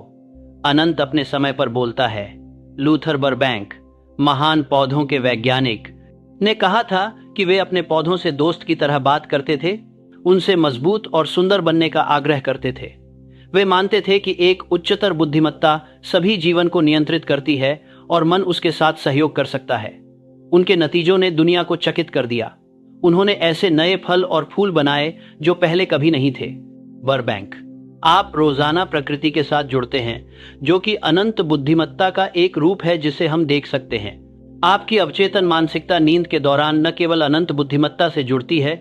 S1: अनंत अपने समय पर बोलता है। लूथर बर्बैंक, महान पौधों के वैज्ञानिक, ने कहा था कि वे अपने पौधों से दोस्त की तरह बात करते थे, उनसे मजबूत और सुंदर बनने का आग्रह करते थे। वे मानते थे कि एक उच्चतर बुद्धिमत्ता सभी जीवन को नियंत्रित करती है और मन उसके साथ सहयोग कर सकता है। उनके नतीजों ने दुनिया को चकित कर दिया। उन्होंने ऐसे नए फल और फूल बनाए जो पहले कभी नहीं थे। बर्बैंक, आप रोजाना प्रकृति के साथ जुड़ते हैं, जो कि अनंत बुद्धिमत्ता का एक रूप है जिसे हम देख सकते हैं। आपकी अवचेतन मानसिकता नींद के दौरान न केवल अनंत बुद्धिमत्ता से जुड़ती है,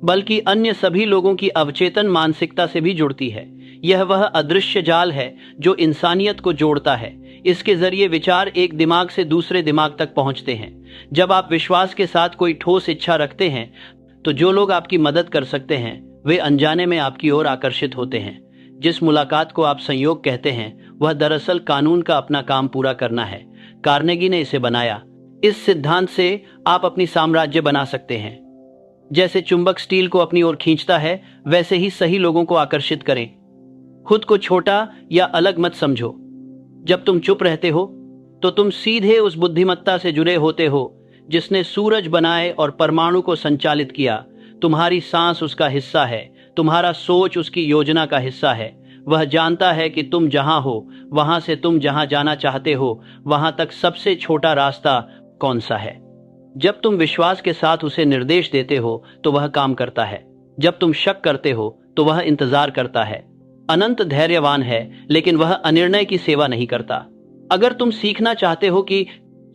S1: बल्कि अन्य सभी लोगों की अवचेतन मानसिकता से भी जुड़ती है। यह वह अदृश्य जाल है जो इंसानियत को जोड़ता है। इसके जरिए विचार एक दिमाग से दूसरे दिमाग तक पहुंचते हैं। जब आप विश्वास के साथ कोई ठोस इच्छा रखते हैं, तो जो लोग आपकी मदद कर सकते हैं वे अनजाने में आपकी ओर आकर्षित होते हैं। जिस मुलाकात को आप संयोग कहते हैं, वह दरअसल कानून का अपना काम पूरा करना है। कार्नेगी ने इसे बनाया। इस सिद्धांत से आप अपनी साम्राज्य बना सकते हैं। जैसे चुंबक स्टील को अपनी ओर खींचता है, वैसे ही सही लोगों को आकर्षित करें। खुद को छोटा या अलग मत समझो। जब तुम चुप रहते हो तो तुम सीधे उस बुद्धिमत्ता से जुड़े होते हो जिसने सूरज बनाए और परमाणु को संचालित किया। तुम्हारी सांस उसका हिस्सा है, तुम्हारा सोच उसकी योजना का हिस्सा है। वह जानता है कि तुम जहां हो, वहां से तुम जहां जाना चाहते हो, वहां तक सबसे छोटा रास्ता कौन सा है। जब तुम विश्वास के साथ उसे निर्देश देते हो तो वह काम करता है। जब तुम शक करते हो तो वह इंतजार करता है। अनंत धैर्यवान है, लेकिन वह अनिर्णय की सेवा नहीं करता। अगर तुम सीखना चाहते हो कि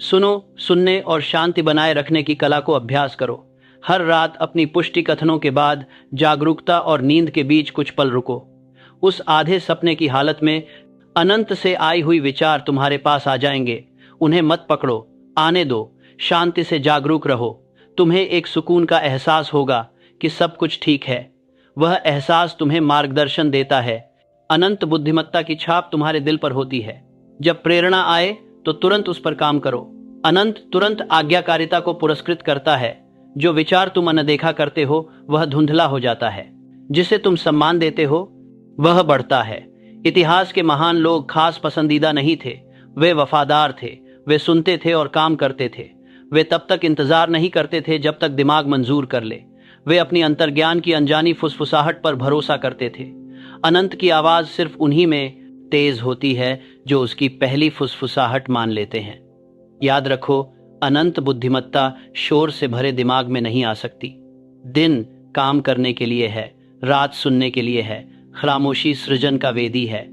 S1: सुनने और शांति बनाए रखने की कला को अभ्यास करो। हर रात अपनी पुष्टि कथनों के बाद जागरूकता और नींद के बीच कुछ पल रुको। उस आधे सपने की हालत में अनंत से आई हुई विचार तुम्हारे पास आ जाएंगे। उन्हें मत पकड़ो, आने दो। शांति से जागरूक रहो। तुम्हें एक सुकून का एहसास होगा कि सब कुछ ठीक है। वह एहसास तुम्हें मार्गदर्शन देता है। अनंत बुद्धिमत्ता की छाप तुम्हारे दिल पर होती है। जब प्रेरणा आए तो तुरंत उस पर काम करो। अनंत तुरंत आज्ञाकारिता को पुरस्कृत करता है। जो विचार तुम अनदेखा करते हो वह धुंधला हो जाता है। जिसे तुम सम्मान देते हो वह बढ़ता है। इतिहास के महान लोग खास पसंदीदा नहीं थे। वे वफादार थे। वे सुनते थे और काम करते थे। वे तब तक इंतजार नहीं करते थे जब तक दिमाग मंजूर कर ले। वे अपनी अंतर्ज्ञान की अनजानी फुसफुसाहट पर भरोसा करते थे। अनंत की आवाज सिर्फ उन्हीं में तेज होती है जो उसकी पहली फुसफुसाहट मान लेते हैं। याद रखो, अनंत बुद्धिमत्ता शोर से भरे दिमाग में नहीं आ सकती। दिन काम करने के लिए है, रात सुनने के लिए है, खामोशी सृजन का वेदी है।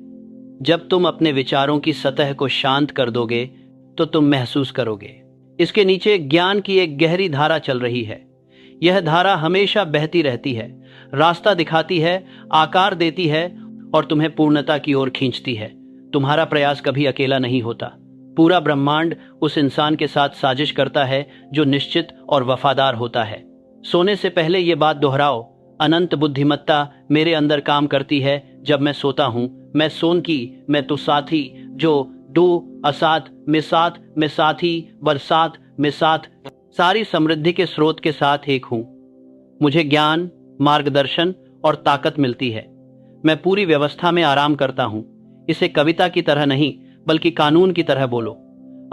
S1: जब तुम अपने विचारों की सतह को शांत कर दोगे तो तुम महसूस करोगे इसके नीचे ज्ञान की एक गहरी धारा चल रही है। यह धारा हमेशा बहती रहती है, रास्ता दिखाती है, आकार देती है और तुम्हें पूर्णता की ओर खींचती है। तुम्हारा प्रयास कभी अकेला नहीं होता। पूरा ब्रह्मांड उस इंसान के साथ साजिश करता है जो निश्चित और वफादार होता है। सोने से पहले ये बात दोहराओ, अनंत बुद्धिमत्ता मेरे अंदर काम करती है जब मैं सोता हूं। मैं सोन की, मैं तो साथी, जो डू असात में साथ में साथी, बरसात में साथ, सारी समृद्धि के स्रोत के साथ एक हूं। मुझे ज्ञान, मार्गदर्शन और ताकत मिलती है। मैं पूरी व्यवस्था में आराम करता हूं। इसे कविता की तरह नहीं बल्कि कानून की तरह बोलो।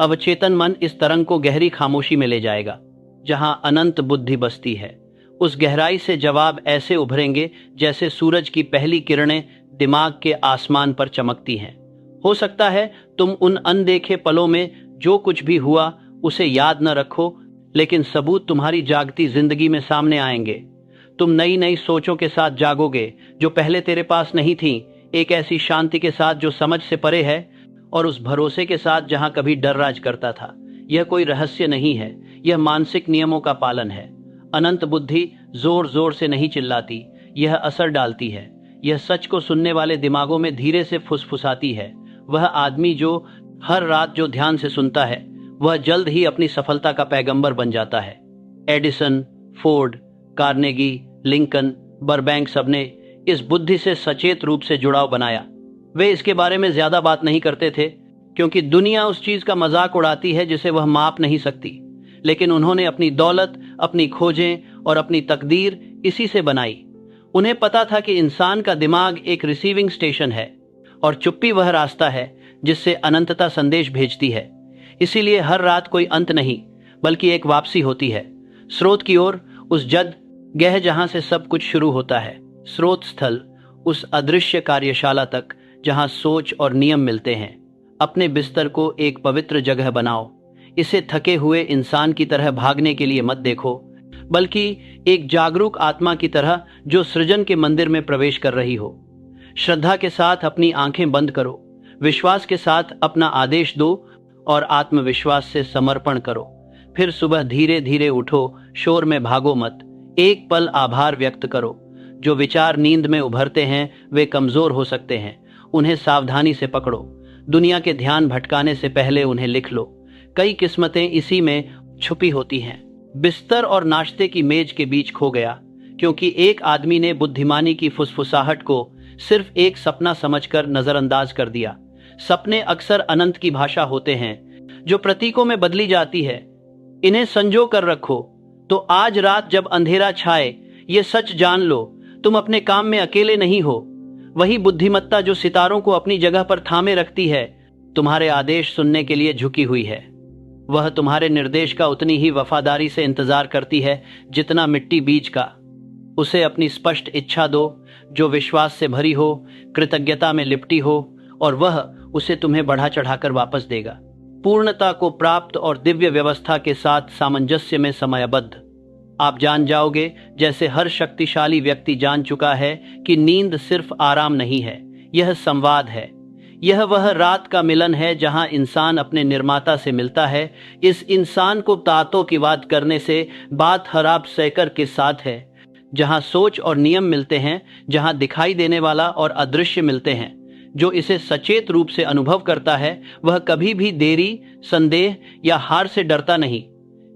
S1: अवचेतन मन इस तरंग को गहरी खामोशी में ले जाएगा जहां अनंत बुद्धि बसती है। उस गहराई से जवाब ऐसे उभरेंगे जैसे सूरज की पहली किरणें दिमाग के आसमान पर चमकती हैं। हो सकता है तुम उन अनदेखे पलों में जो कुछ भी हुआ उसे याद न रखो, लेकिन सबूत तुम्हारी जागती जिंदगी में सामने आएंगे। तुम नई नई सोचों के साथ जागोगे जो पहले तेरे पास नहीं थीं। एक ऐसी शांति के साथ जो समझ से परे है और उस भरोसे के साथ जहां कभी डर राज करता था। यह कोई रहस्य नहीं है, यह मानसिक नियमों का पालन है। अनंत बुद्धि जोर जोर से नहीं चिल्लाती, यह असर डालती है। यह सच को सुनने वाले दिमागों में धीरे से फुसफुसाती है। वह आदमी जो हर रात जो ध्यान से सुनता है वह जल्द ही अपनी सफलता का पैगंबर बन जाता है। Edison, Ford, Carnegie, Lincoln, Burbank सबने इस बुद्धि से सचेत रूप से जुड़ाव बनाया। वे इसके बारे में ज्यादा बात नहीं करते थे क्योंकि दुनिया उस चीज का मजाक उड़ाती है जिसे वह माप नहीं सकती। लेकिन उन्होंने अपनी दौलत, अपनी खोजें और अपनी तकदीर इसी से बनाई। उन्हें पता था कि इंसान का दिमाग एक रिसीविंग स्टेशन है और चुप्पी वह रास्ता है जिससे अनंतता संदेश भेजती है। इसीलिए हर रात कोई अंत नहीं बल्कि एक वापसी होती है, स्रोत की ओर, उस जद गह जहां से सब कुछ शुरू होता है। स्रोत स्थल, उस अदृश्य कार्यशाला तक जहां सोच और नियम मिलते हैं। अपने बिस्तर को एक पवित्र जगह बनाओ। इसे थके हुए इंसान की तरह भागने के लिए मत देखो, बल्कि एक जागरूक आत्मा की तरह जो सृजन के मंदिर में प्रवेश कर रही हो। श्रद्धा के साथ अपनी आंखें बंद करो, विश्वास के साथ अपना आदेश दो और आत्मविश्वास से समर्पण करो। फिर सुबह धीरे धीरे उठो, शोर में भागो मत। एक पल आभार व्यक्त करो। जो विचार नींद में उभरते हैं वे कमजोर हो सकते हैं, उन्हें सावधानी से पकड़ो। दुनिया के ध्यान भटकाने से पहले उन्हें लिख लो। कई किस्मतें इसी में छुपी होती हैं। बिस्तर और नाश्ते की मेज के बीच खो गया। क्योंकि एक आदमी ने बुद्धिमानी की फुसफुसाहट को सिर्फ एक सपना समझकर नजरअंदाज कर दिया। सपने अक्सर अनंत की भाषा होते हैं जो प्रतीकों में बदली जाती है। इन्हें संजो कर रखो तो आज रात जब अंधेरा छाए ये सच जान लो, तुम अपने काम में अकेले नहीं हो। वही बुद्धिमत्ता जो सितारों को अपनी जगह पर थामे रखती है, तुम्हारे आदेश सुनने के लिए झुकी हुई है। वह तुम्हारे निर्देश का उतनी ही वफादारी से इंतजार करती है जितना मिट्टी बीज का। उसे अपनी स्पष्ट इच्छा दो जो विश्वास से भरी हो, कृतज्ञता में लिपटी हो, और वह उसे तुम्हें बढ़ा चढ़ाकर वापस देगा, पूर्णता को प्राप्त और दिव्य व्यवस्था के साथ सामंजस्य में समयबद्ध। आप जान जाओगे, जैसे हर शक्तिशाली व्यक्ति जान चुका है, कि नींद सिर्फ आराम नहीं है, यह संवाद है। यह वह रात का मिलन है जहां इंसान अपने निर्माता से मिलता है। इस इंसान को तातों की बात करने से बात खराब सैकर के साथ है, जहां सोच और नियम मिलते हैं, जहां दिखाई देने वाला और अदृश्य मिलते हैं। जो इसे सचेत रूप से अनुभव करता है वह कभी भी देरी, संदेह या हार से डरता नहीं,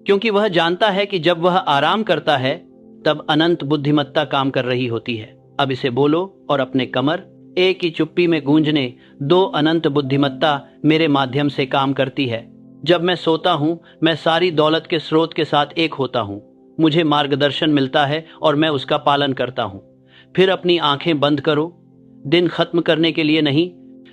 S1: क्योंकि वह जानता है कि जब वह आराम करता है तब अनंत बुद्धिमत्ता काम कर रही होती है। अब इसे बोलो और अपने कमर एक ही चुप्पी में गूंजने दो। अनंत बुद्धिमत्ता मेरे माध्यम से काम करती है। जब मैं सोता हूं मैं सारी दौलत के स्रोत के साथ एक होता हूं। मुझे मार्गदर्शन मिलता है और मैं उसका पालन करता हूं। फिर अपनी आंखें बंद करो, दिन खत्म करने के लिए नहीं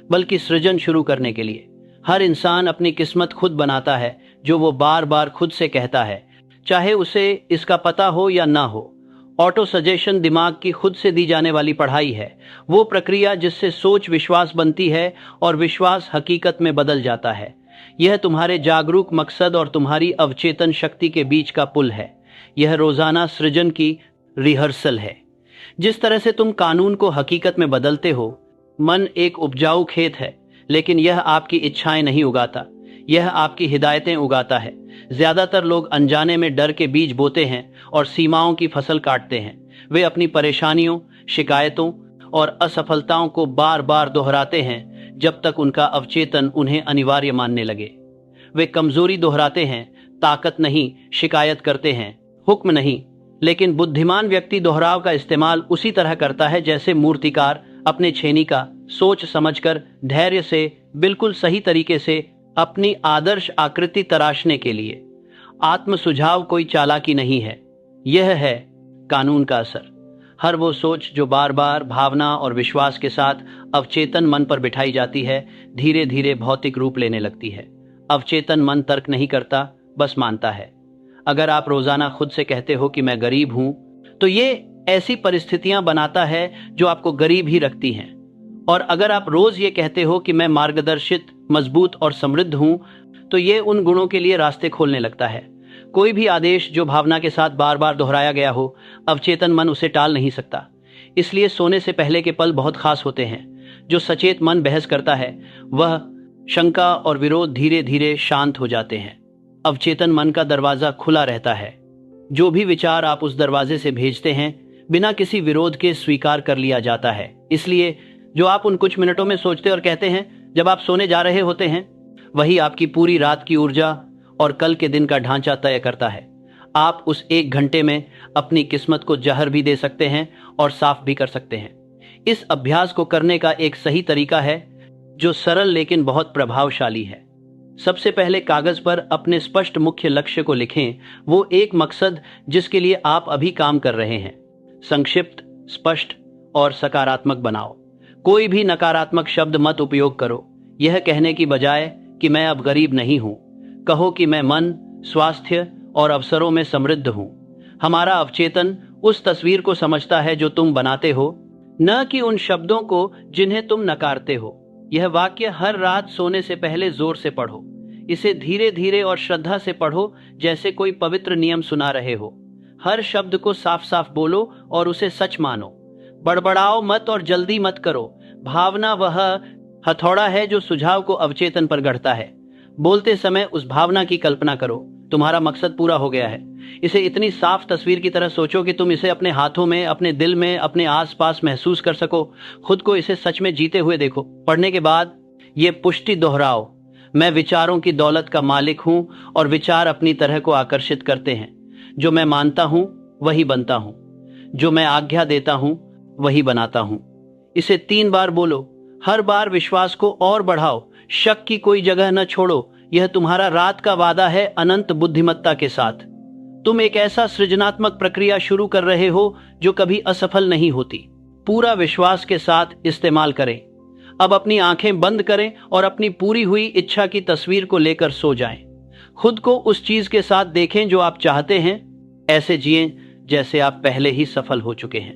S1: बल्कि सृजन शुरू करने के लिए। हर इंसान अपनी किस्मत खुद बनाता है, जो वो बार बार खुद से कहता है, चाहे उसे इसका पता हो या ना हो। ऑटो सजेशन दिमाग की खुद से दी जाने वाली पढ़ाई है, वो प्रक्रिया जिससे सोच विश्वास बनती है और विश्वास हकीकत में बदल जाता है। यह तुम्हारे जागरूक मकसद और तुम्हारी अवचेतन शक्ति के बीच का पुल है। यह रोजाना सृजन की रिहर्सल है। जिस तरह से तुम कानून को हकीकत में बदलते हो, मन एक उपजाऊ खेत है, लेकिन यह आपकी इच्छाएं नहीं उगाता, यह आपकी हिदायतें उगाता है। ज्यादातर लोग अनजाने में डर के बीज बोते हैं और सीमाओं की फसल काटते हैं। वे अपनी परेशानियों, शिकायतों और असफलताओं को बार बार दोहराते हैं जब तक उनका अवचेतन उन्हें अनिवार्य मानने लगे। वे कमजोरी दोहराते हैं, ताकत नहीं, शिकायत करते हैं, हुक्म नहीं। लेकिन बुद्धिमान व्यक्ति दोहराव का इस्तेमाल उसी तरह करता है जैसे मूर्तिकार अपने छेनी का, सोच समझकर, धैर्य से, बिल्कुल सही तरीके से अपनी आदर्श आकृति तराशने के लिए। आत्म सुझाव कोई चालाकी नहीं है, यह है कानून का असर। हर वो सोच जो बार बार भावना और विश्वास के साथ अवचेतन मन पर बिठाई जाती है, धीरे धीरे भौतिक रूप लेने लगती है। अवचेतन मन तर्क नहीं करता, बस मानता है। अगर आप रोजाना खुद से कहते हो कि मैं गरीब हूं, तो ये ऐसी परिस्थितियां बनाता है जो आपको गरीब ही रखती हैं। और अगर आप रोज ये कहते हो कि मैं मार्गदर्शित, मजबूत और समृद्ध हूं, तो ये उन गुणों के लिए रास्ते खोलने लगता है। कोई भी आदेश जो भावना के साथ बार बार दोहराया गया हो, अवचेतन मन उसे टाल नहीं सकता। इसलिए सोने से पहले के पल बहुत खास होते हैं। जो सचेत मन बहस करता है, वह शंका और विरोध धीरे धीरे शांत हो जाते हैं। अवचेतन मन का दरवाजा खुला रहता है। जो भी विचार आप उस दरवाजे से भेजते हैं, बिना किसी विरोध के स्वीकार कर लिया जाता है। इसलिए जो आप उन कुछ मिनटों में सोचते और कहते हैं जब आप सोने जा रहे होते हैं, वही आपकी पूरी रात की ऊर्जा और कल के दिन का ढांचा तय करता है। आप उस एक घंटे में अपनी किस्मत को जहर भी दे सकते हैं और साफ भी कर सकते हैं। इस अभ्यास को करने का एक सही तरीका है जो सरल लेकिन बहुत प्रभावशाली है। सबसे पहले कागज पर अपने स्पष्ट मुख्य लक्ष्य को लिखें, वो एक मकसद जिसके लिए आप अभी काम कर रहे हैं। संक्षिप्त, स्पष्ट और सकारात्मक बनाओ। कोई भी नकारात्मक शब्द मत उपयोग करो। यह कहने की बजाय कि मैं अब गरीब नहीं हूं, कहो कि मैं मन, स्वास्थ्य और अवसरों में समृद्ध हूं। हमारा अवचेतन उस तस्वीर को समझता है जो तुम बनाते हो, न कि उन शब्दों को जिन्हें तुम नकारते हो। यह वाक्य हर रात सोने से पहले जोर से पढ़ो। इसे धीरे धीरे और श्रद्धा से पढ़ो, जैसे कोई पवित्र नियम सुना रहे हो। हर शब्द को साफ साफ बोलो और उसे सच मानो। बड़बड़ाओ मत और जल्दी मत करो। भावना वह हथौड़ा है जो सुझाव को अवचेतन पर गढ़ता है। बोलते समय उस भावना की कल्पना करो, तुम्हारा मकसद पूरा हो गया है। इसे इतनी साफ तस्वीर की तरह सोचो कि तुम इसे अपने हाथों में, अपने दिल में, अपने आसपास महसूस कर सको। खुद को इसे सच में जीते हुए देखो। पढ़ने के बाद ये पुष्टि दोहराओ, मैं विचारों की दौलत का मालिक हूं और विचार अपनी तरह को आकर्षित करते हैं। जो मैं मानता हूं वही बनता हूं। जो मैं आज्ञा देता हूं वही बनाता हूं। इसे 3 बार बोलो। हर बार विश्वास को और बढ़ाओ, शक की कोई जगह न छोड़ो। यह तुम्हारा रात का वादा है अनंत बुद्धिमत्ता के साथ। तुम एक ऐसा सृजनात्मक प्रक्रिया शुरू कर रहे हो जो कभी असफल नहीं होती। पूरा विश्वास के साथ इस्तेमाल करें। अब अपनी आंखें बंद करें और अपनी पूरी हुई इच्छा की तस्वीर को लेकर सो जाएं। खुद को उस चीज के साथ देखें जो आप चाहते हैं। ऐसे जिएं जैसे आप पहले ही सफल हो चुके हैं।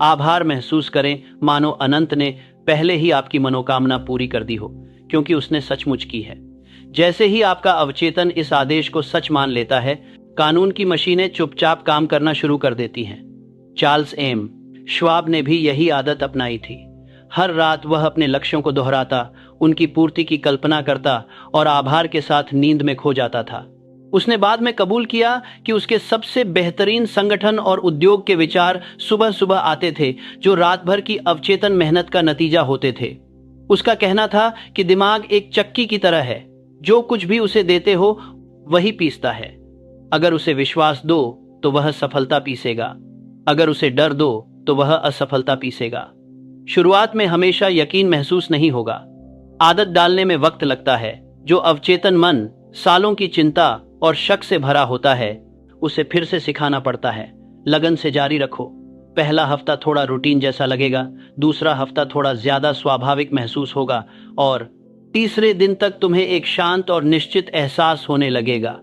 S1: आभार महसूस करें, मानो अनंत ने पहले ही आपकी मनोकामना पूरी कर दी हो, क्योंकि उसने सचमुच की है। जैसे ही आपका अवचेतन इस आदेश को सच मान लेता है, कानून की मशीनें चुपचाप काम करना शुरू कर देती हैं। चार्ल्स एम श्वाब ने भी यही आदत अपनाई थी। हर रात वह अपने लक्ष्यों को दोहराता, उनकी पूर्ति की कल्पना करता और आभार के साथ नींद में खो जाता था। उसने बाद में कबूल किया कि उसके सबसे बेहतरीन संगठन और उद्योग के विचार सुबह सुबह आते थे, जो रात भर की अवचेतन मेहनत का नतीजा होते थे। उसका कहना था कि दिमाग एक चक्की की तरह है, जो कुछ भी उसे देते हो वही पीसता है। अगर उसे विश्वास दो तो वह सफलता पीसेगा, अगर उसे डर दो तो वह असफलता पीसेगा। शुरुआत में हमेशा यकीन महसूस नहीं होगा। आदत डालने में वक्त लगता है। जो अवचेतन मन सालों की चिंता और शक से भरा होता है, उसे फिर से सिखाना पड़ता है। लगन से जारी रखो। पहला हफ्ता थोड़ा रूटीन जैसा लगेगा, दूसरा हफ्ता थोड़ा ज्यादा स्वाभाविक महसूस होगा और तीसरे दिन तक तुम्हें एक शांत और निश्चित एहसास होने लगेगा।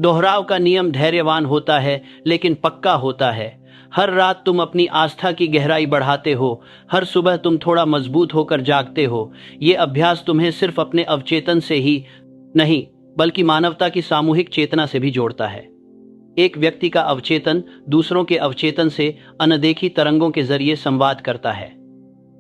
S1: दोहराव का नियम धैर्यवान होता है लेकिन पक्का होता है। हर रात तुम अपनी आस्था की गहराई बढ़ाते हो, हर सुबह तुम थोड़ा मजबूत होकर जागते हो। ये अभ्यास तुम्हें सिर्फ अपने अवचेतन से ही नहीं, बल्कि मानवता की सामूहिक चेतना से भी जोड़ता है। एक व्यक्ति का अवचेतन दूसरों के अवचेतन से अनदेखी तरंगों के जरिए संवाद करता है।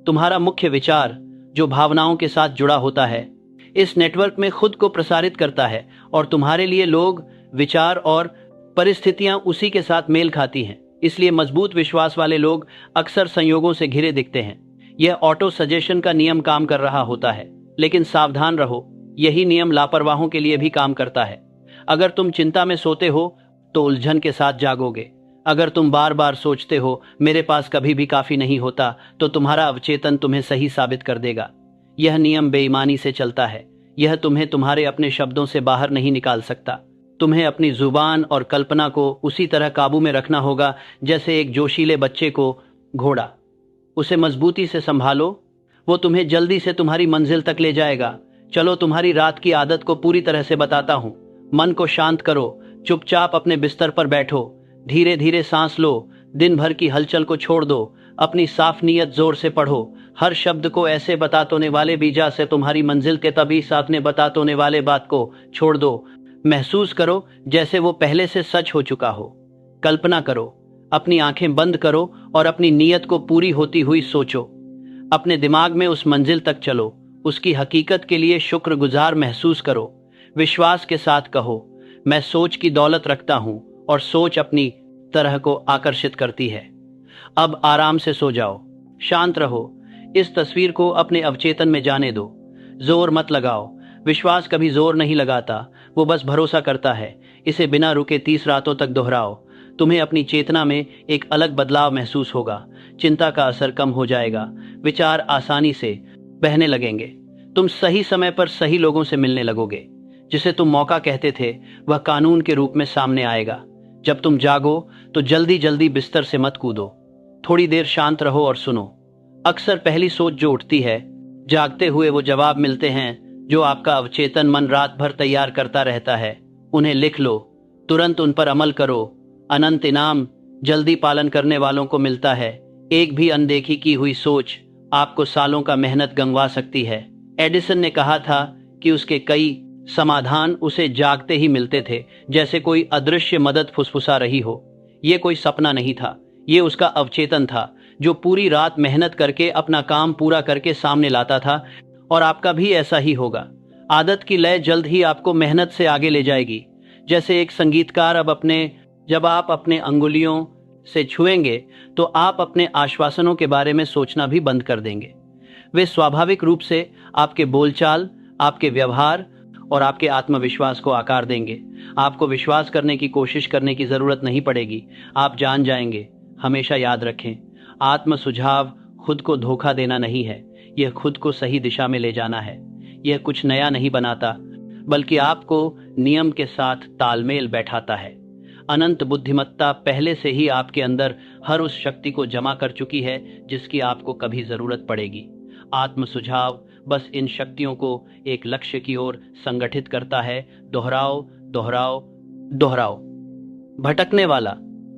S1: तुम्हारा मुख्य विचार, जो भावनाओं के साथ जुड़ा होता है, इस नेटवर्क में खुद को प्रसारित करता है और तुम्हारे लिए लोग, विचार और परिस्थितियां उसी के साथ मेल खाती हैं। इसलिए मजबूत विश्वास वाले लोग अक्सर संयोगों से घिरे दिखते हैं। यह ऑटो सजेशन का नियम काम कर रहा होता है, लेकिन सावधान रहो, यही नियम लापरवाहों के लिए भी काम करता है। अगर तुम चिंता में सोते हो तो उलझन के साथ जागोगे। अगर तुम बार बार सोचते हो मेरे पास कभी भी काफी नहीं होता, तो तुम्हारा अवचेतन तुम्हें सही साबित कर देगा। यह नियम बेईमानी से चलता है। यह तुम्हें तुम्हारे अपने शब्दों से बाहर नहीं निकाल सकता। तुम्हें अपनी जुबान और कल्पना को उसी तरह काबू में रखना होगा जैसे एक जोशीले बच्चे को घोड़ा। उसे मजबूती से संभालो, वो तुम्हें जल्दी से तुम्हारी मंजिल तक ले जाएगा। चलो तुम्हारी रात की आदत को पूरी तरह से बताता हूँ। मन को शांत करो, चुपचाप अपने बिस्तर पर बैठो, धीरे धीरे सांस लो, दिन भर की हलचल को छोड़ दो, अपनी साफ नीयत जोर से पढ़ो। हर शब्द को ऐसे बतातोने वाले बीजा से तुम्हारी मंजिल के तभी साथ ने बतातोने वाले बात को छोड़ दो। महसूस करो जैसे वो पहले से सच हो चुका हो। कल्पना करो, अपनी आंखें बंद करो और अपनी नीयत को पूरी होती हुई सोचो। अपने दिमाग में उस मंजिल तक चलो, उसकी हकीकत के लिए शुक्रगुजार महसूस करो। विश्वास के साथ कहो, मैं सोच की दौलत रखता हूं और सोच अपनी तरह को आकर्षित करती है। अब आराम से सो जाओ, शांत रहो। इस तस्वीर को अपने अवचेतन में जाने दो। जोर मत लगाओ। विश्वास कभी जोर नहीं लगाता, वो बस भरोसा करता है। इसे बिना रुके 30 रातों तक दोहराओ। तुम्हें अपनी चेतना में एक अलग बदलाव महसूस होगा। चिंता का असर कम हो जाएगा, विचार आसानी से बहने लगेंगे। तुम सही समय पर सही लोगों से मिलने लगोगे। जिसे तुम मौका कहते थे वह कानून के रूप में सामने आएगा। जब तुम जागो तो जल्दी जल्दी बिस्तर से मत कूदो। थोड़ी देर शांत रहो और सुनो। अक्सर पहली सोच जो उठती है, जागते हुए वो जवाब मिलते हैं जो आपका अवचेतन मन रात भर तैयार करता रहता है। उन्हें लिख लो, तुरंत उन पर अमल करो। अनंत इनाम जल्दी पालन करने वालों को मिलता है। एक भी अनदेखी की हुई सोच आपको सालों का मेहनत गंवा सकती है। एडिसन ने कहा था कि उसके कई समाधान उसे जागते ही मिलते थे, जैसे कोई अदृश्य मदद फुसफुसा रही हो। ये कोई सपना नहीं था, ये उसका अवचेतन था जो पूरी रात मेहनत करके अपना काम पूरा करके सामने लाता था। और आपका भी ऐसा ही होगा। आदत की लय जल्द ही आपको मेहनत से आगे ले जाएगी। जैसे एक संगीतकार जब आप अपने अंगुलियों से छुएंगे तो आप अपने आश्वासनों के बारे में सोचना भी बंद कर देंगे। वे स्वाभाविक रूप से आपके बोलचाल, आपके व्यवहार और आपके आत्मविश्वास को आकार देंगे। आपको विश्वास करने की कोशिश करने की जरूरत नहीं पड़ेगी। आप जान जाएंगे हमेशा याद रखें, आत्म सुझाव खुद को धोखा देना नहीं है, यह खुद को सही दिशा में ले जाना है। यह कुछ नया नहीं बनाता, बल्कि आपको नियम के साथ तालमेल बैठाता है। अनंत बुद्धिमत्ता पहले से ही आपके अंदर हर उस शक्ति को जमा कर चुकी है जिसकी आपको कभी जरूरत पड़ेगी। आत्म सुझाव बस इन शक्तियों को एक लक्ष्य की ओर संगठित करता है। दोहराओ, दोहराओ, दोहराओ। भटकने वाला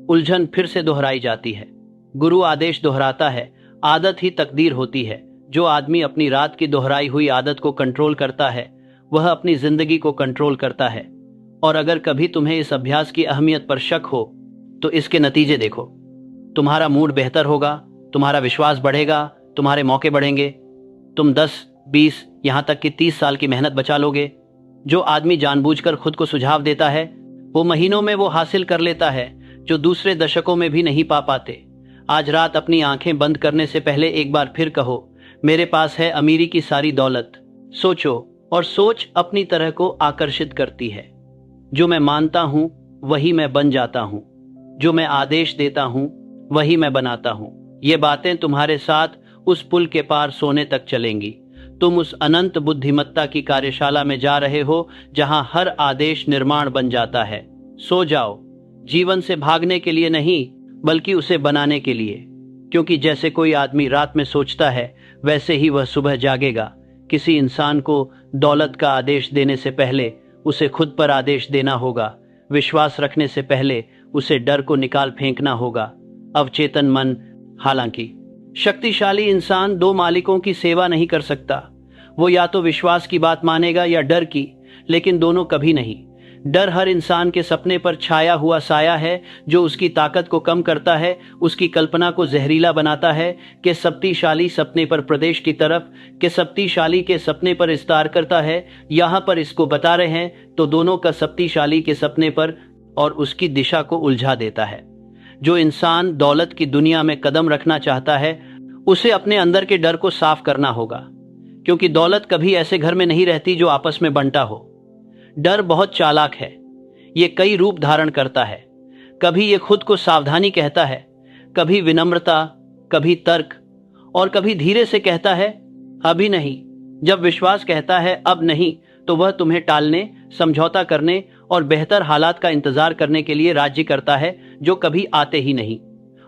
S1: उलझन फिर से दोहराई जाती है। गुरु आदेश दोहराता है, आदत ही तकदीर होती है। जो आदमी अपनी रात की दोहराई हुई आदत को कंट्रोल करता है, वह अपनी जिंदगी को कंट्रोल करता है। और अगर कभी तुम्हें इस अभ्यास की अहमियत पर शक हो, तो इसके नतीजे देखो। तुम्हारा मूड बेहतर होगा, तुम्हारा विश्वास बढ़ेगा, तुम्हारे मौके बढ़ेंगे। तुम 10, 20, यहां तक कि 30 साल की मेहनत बचा लोगे। जो आदमी जानबूझकर खुद को सुझाव देता है, वो महीनों में वो हासिल कर लेता है जो दूसरे दशकों में भी नहीं पा पाते। आज रात अपनी आंखें बंद करने से पहले एक बार फिर कहो, मेरे पास है अमीरी की सारी दौलत। सोचो, और सोच अपनी तरह को आकर्षित करती है। जो मैं मानता हूं वही मैं बन जाता हूं, जो मैं आदेश देता हूं वही मैं बनाता हूं। ये बातें तुम्हारे साथ उस पुल के पार सोने तक चलेंगी। तुम उस अनंत बुद्धिमत्ता की कार्यशाला में जा रहे हो जहां हर आदेश निर्माण बन जाता है। सो जाओ, जीवन से भागने के लिए नहीं, बल्कि उसे बनाने के लिए। क्योंकि जैसे कोई आदमी रात में सोचता है, वैसे ही वह सुबह जागेगा। किसी इंसान को दौलत का आदेश देने से पहले उसे खुद पर आदेश देना होगा। विश्वास रखने से पहले उसे डर को निकाल फेंकना होगा। अवचेतन मन, हालांकि शक्तिशाली इंसान दो मालिकों की सेवा नहीं कर सकता। वो या तो विश्वास की बात मानेगा या डर की, लेकिन दोनों कभी नहीं। डर हर इंसान के सपने पर छाया हुआ साया है, जो उसकी ताकत को कम करता है, उसकी कल्पना को जहरीला बनाता है। कि शक्तिशाली सपने पर प्रदेश की तरफ, के शक्तिशाली के सपने पर विस्तार करता है। यहाँ पर इसको बता रहे हैं तो दोनों का शक्तिशाली के सपने पर और उसकी दिशा को उलझा देता है। जो इंसान दौलत की दुनिया में कदम रखना चाहता है, उसे अपने अंदर के डर को साफ करना होगा। क्योंकि दौलत कभी ऐसे घर में नहीं रहती जो आपस में बंटा हो। डर बहुत चालाक है, ये कई रूप धारण करता है। कभी ये खुद को सावधानी कहता है, कभी विनम्रता, कभी तर्क, और कभी धीरे से कहता है अभी नहीं। जब विश्वास कहता है अब नहीं, तो वह तुम्हें टालने, समझौता करने और बेहतर हालात का इंतजार करने के लिए राज्य करता है, जो कभी आते ही नहीं।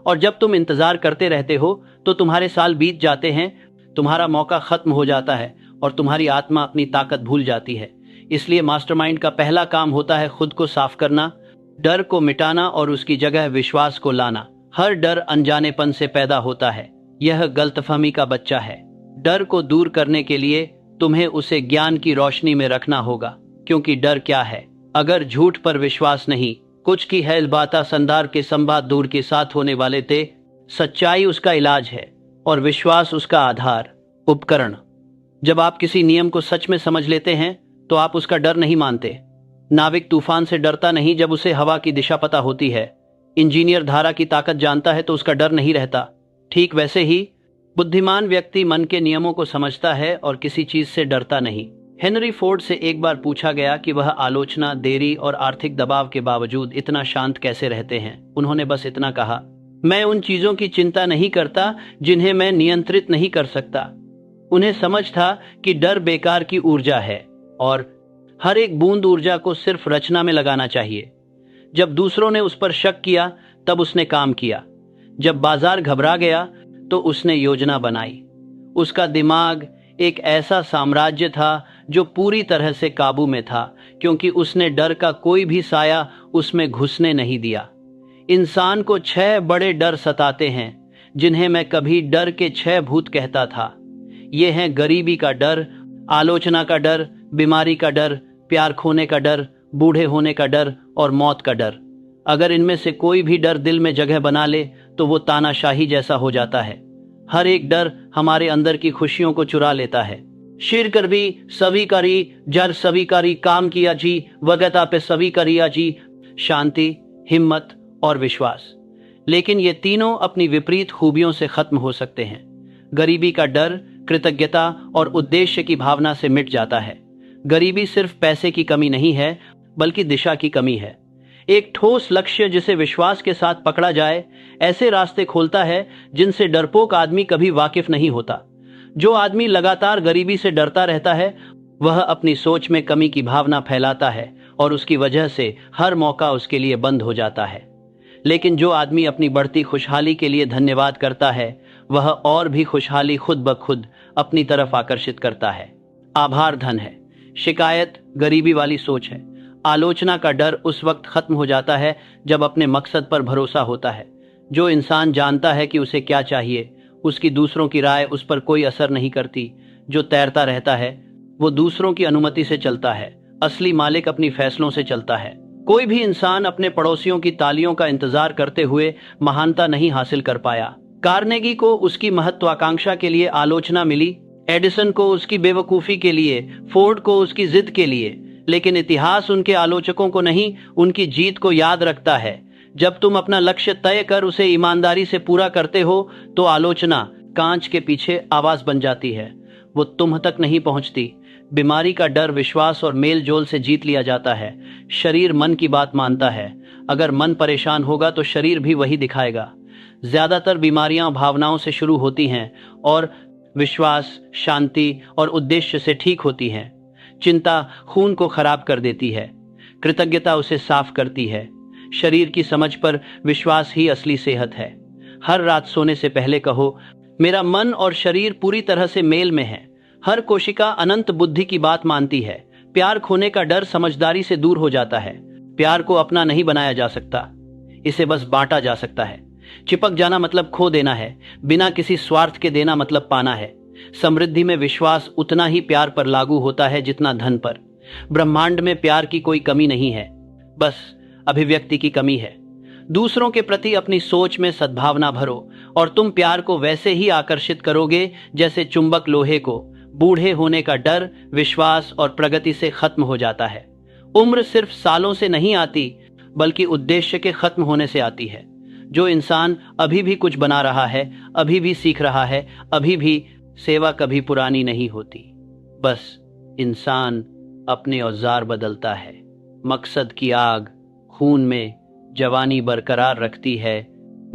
S1: और जब तुम इंतजार करते रहते हो तो तुम्हारे साल बीत जाते हैं, तुम्हारा मौका खत्म हो जाता है और तुम्हारी आत्मा अपनी ताकत भूल जाती है। इसलिए मास्टरमाइंड का पहला काम होता है खुद को साफ करना, डर को मिटाना और उसकी जगह विश्वास को लाना। हर डर अनजानेपन से पैदा होता है, यह गलतफहमी का बच्चा है। डर को दूर करने के लिए तुम्हें उसे ज्ञान की रोशनी में रखना होगा। क्योंकि डर क्या है अगर झूठ पर विश्वास नहीं। कुछ की है बाता संदार के संवाद दूर के साथ होने वाले थे। सच्चाई उसका इलाज है और विश्वास उसका आधार, उपकरण। जब आप किसी नियम को सच में समझ लेते हैं तो आप उसका डर नहीं मानते। नाविक तूफान से डरता नहीं जब उसे हवा की दिशा पता होती है। इंजीनियर धारा की ताकत जानता है तो उसका डर नहीं रहता। ठीक वैसे ही बुद्धिमान व्यक्ति मन के नियमों को समझता है और किसी चीज से डरता नहीं। हेनरी फोर्ड से एक बार पूछा गया कि वह आलोचना, देरी और आर्थिक दबाव के बावजूद इतना शांत कैसे रहते हैं। उन्होंने बस इतना कहा, मैं उन चीजों की चिंता नहीं करता जिन्हें मैं नियंत्रित नहीं कर सकता। उन्हें समझ था कि डर बेकार की ऊर्जा है और हर एक बूंद ऊर्जा को सिर्फ रचना में लगाना चाहिए। जब दूसरों ने उस पर शक किया तब उसने काम किया। जब बाजार घबरा गया तो उसने योजना बनाई। उसका दिमाग एक ऐसा साम्राज्य था जो पूरी तरह से काबू में था, क्योंकि उसने डर का कोई भी साया उसमें घुसने नहीं दिया। इंसान को 6 बड़े डर सताते हैं, जिन्हें मैं कभी डर के 6 भूत कहता था। ये हैं गरीबी का डर, आलोचना का डर, बीमारी का डर, प्यार खोने का डर, बूढ़े होने का डर और मौत का डर। अगर इनमें से कोई भी डर दिल में जगह बना ले तो वो तानाशाही जैसा हो जाता है। हर एक डर हमारे अंदर की खुशियों को चुरा लेता है। शिर कर भी सभी करी, जर सभी करी, काम किया जी, वगता पे सभी करिया जी, शांति, हिम्मत और विश्वास। लेकिन ये तीनों अपनी विपरीत खूबियों से खत्म हो सकते हैं। गरीबी का डर कृतज्ञता और उद्देश्य की भावना से मिट जाता है। गरीबी सिर्फ पैसे की कमी नहीं है, बल्कि दिशा की कमी है। एक ठोस लक्ष्य जिसे विश्वास के साथ पकड़ा जाए ऐसे रास्ते खोलता है जिनसे डरपोक आदमी कभी वाकिफ नहीं होता। जो आदमी लगातार गरीबी से डरता रहता है वह अपनी सोच में कमी की भावना फैलाता है और उसकी वजह से हर मौका उसके लिए बंद हो जाता है। लेकिन जो आदमी अपनी बढ़ती खुशहाली के लिए धन्यवाद करता है वह और भी खुशहाली खुद ब खुद अपनी तरफ आकर्षित करता है। आभार धन है, शिकायत गरीबी वाली सोच है। आलोचना का डर उस वक्त खत्म हो जाता है जब अपने मकसद पर भरोसा होता है। जो इंसान जानता है कि उसे क्या चाहिए, उसकी दूसरों की राय उस पर कोई असर नहीं करती। जो तैरता रहता है वो दूसरों की अनुमति से चलता है। असली मालिक अपनी फैसलों से चलता है। कोई भी इंसान अपने पड़ोसियों की तालियों का इंतजार करते हुए महानता नहीं हासिल कर पाया। कार्नेगी को उसकी महत्वाकांक्षा के लिए आलोचना मिली, एडिसन को उसकी बेवकूफी के लिए, फोर्ड को उसकी जिद के लिए, लेकिन इतिहास उनके आलोचकों को नहीं, उनकी जीत को याद रखता है। जब तुम अपना लक्ष्य तय कर उसे ईमानदारी से पूरा करते हो तो आलोचना कांच के पीछे आवाज बन जाती है, वो तुम तक नहीं पहुंचती। बीमारी का डर विश्वास और मेल जोल से जीत लिया जाता है। शरीर मन की बात मानता है। अगर मन परेशान होगा तो शरीर भी वही दिखाएगा। ज्यादातर बीमारियां भावनाओं से शुरू होती हैं और विश्वास, शांति और उद्देश्य से ठीक होती हैं। चिंता खून को खराब कर देती है, कृतज्ञता उसे साफ करती है। शरीर की समझ पर विश्वास ही असली सेहत है। हर रात सोने से पहले कहो, मेरा मन और शरीर पूरी तरह से मेल में है। हर कोशिका अनंत बुद्धि की बात मानती है। प्यार खोने का डर समझदारी से दूर हो जाता है। प्यार को अपना नहीं बनाया जा सकता, इसे बस बांटा जा सकता है। चिपक जाना मतलब खो देना है, बिना किसी स्वार्थ के देना मतलब पाना है। समृद्धि में विश्वास उतना ही प्यार पर लागू होता है जितना धन पर। ब्रह्मांड में प्यार की कोई कमी नहीं है, बस अभिव्यक्ति की कमी है। दूसरों के प्रति अपनी सोच में सद्भावना भरो और तुम प्यार को वैसे ही आकर्षित करोगे जैसे चुंबक लोहे को। बूढ़े होने का डर विश्वास और प्रगति से खत्म हो जाता है। उम्र सिर्फ सालों से नहीं आती बल्कि उद्देश्य के खत्म होने से आती है। जो इंसान अभी भी कुछ बना रहा है, अभी भी सीख रहा है, अभी भी सेवा कभी पुरानी नहीं होती। बस इंसान अपने औजार बदलता है। मकसद की आग खून में जवानी बरकरार रखती है,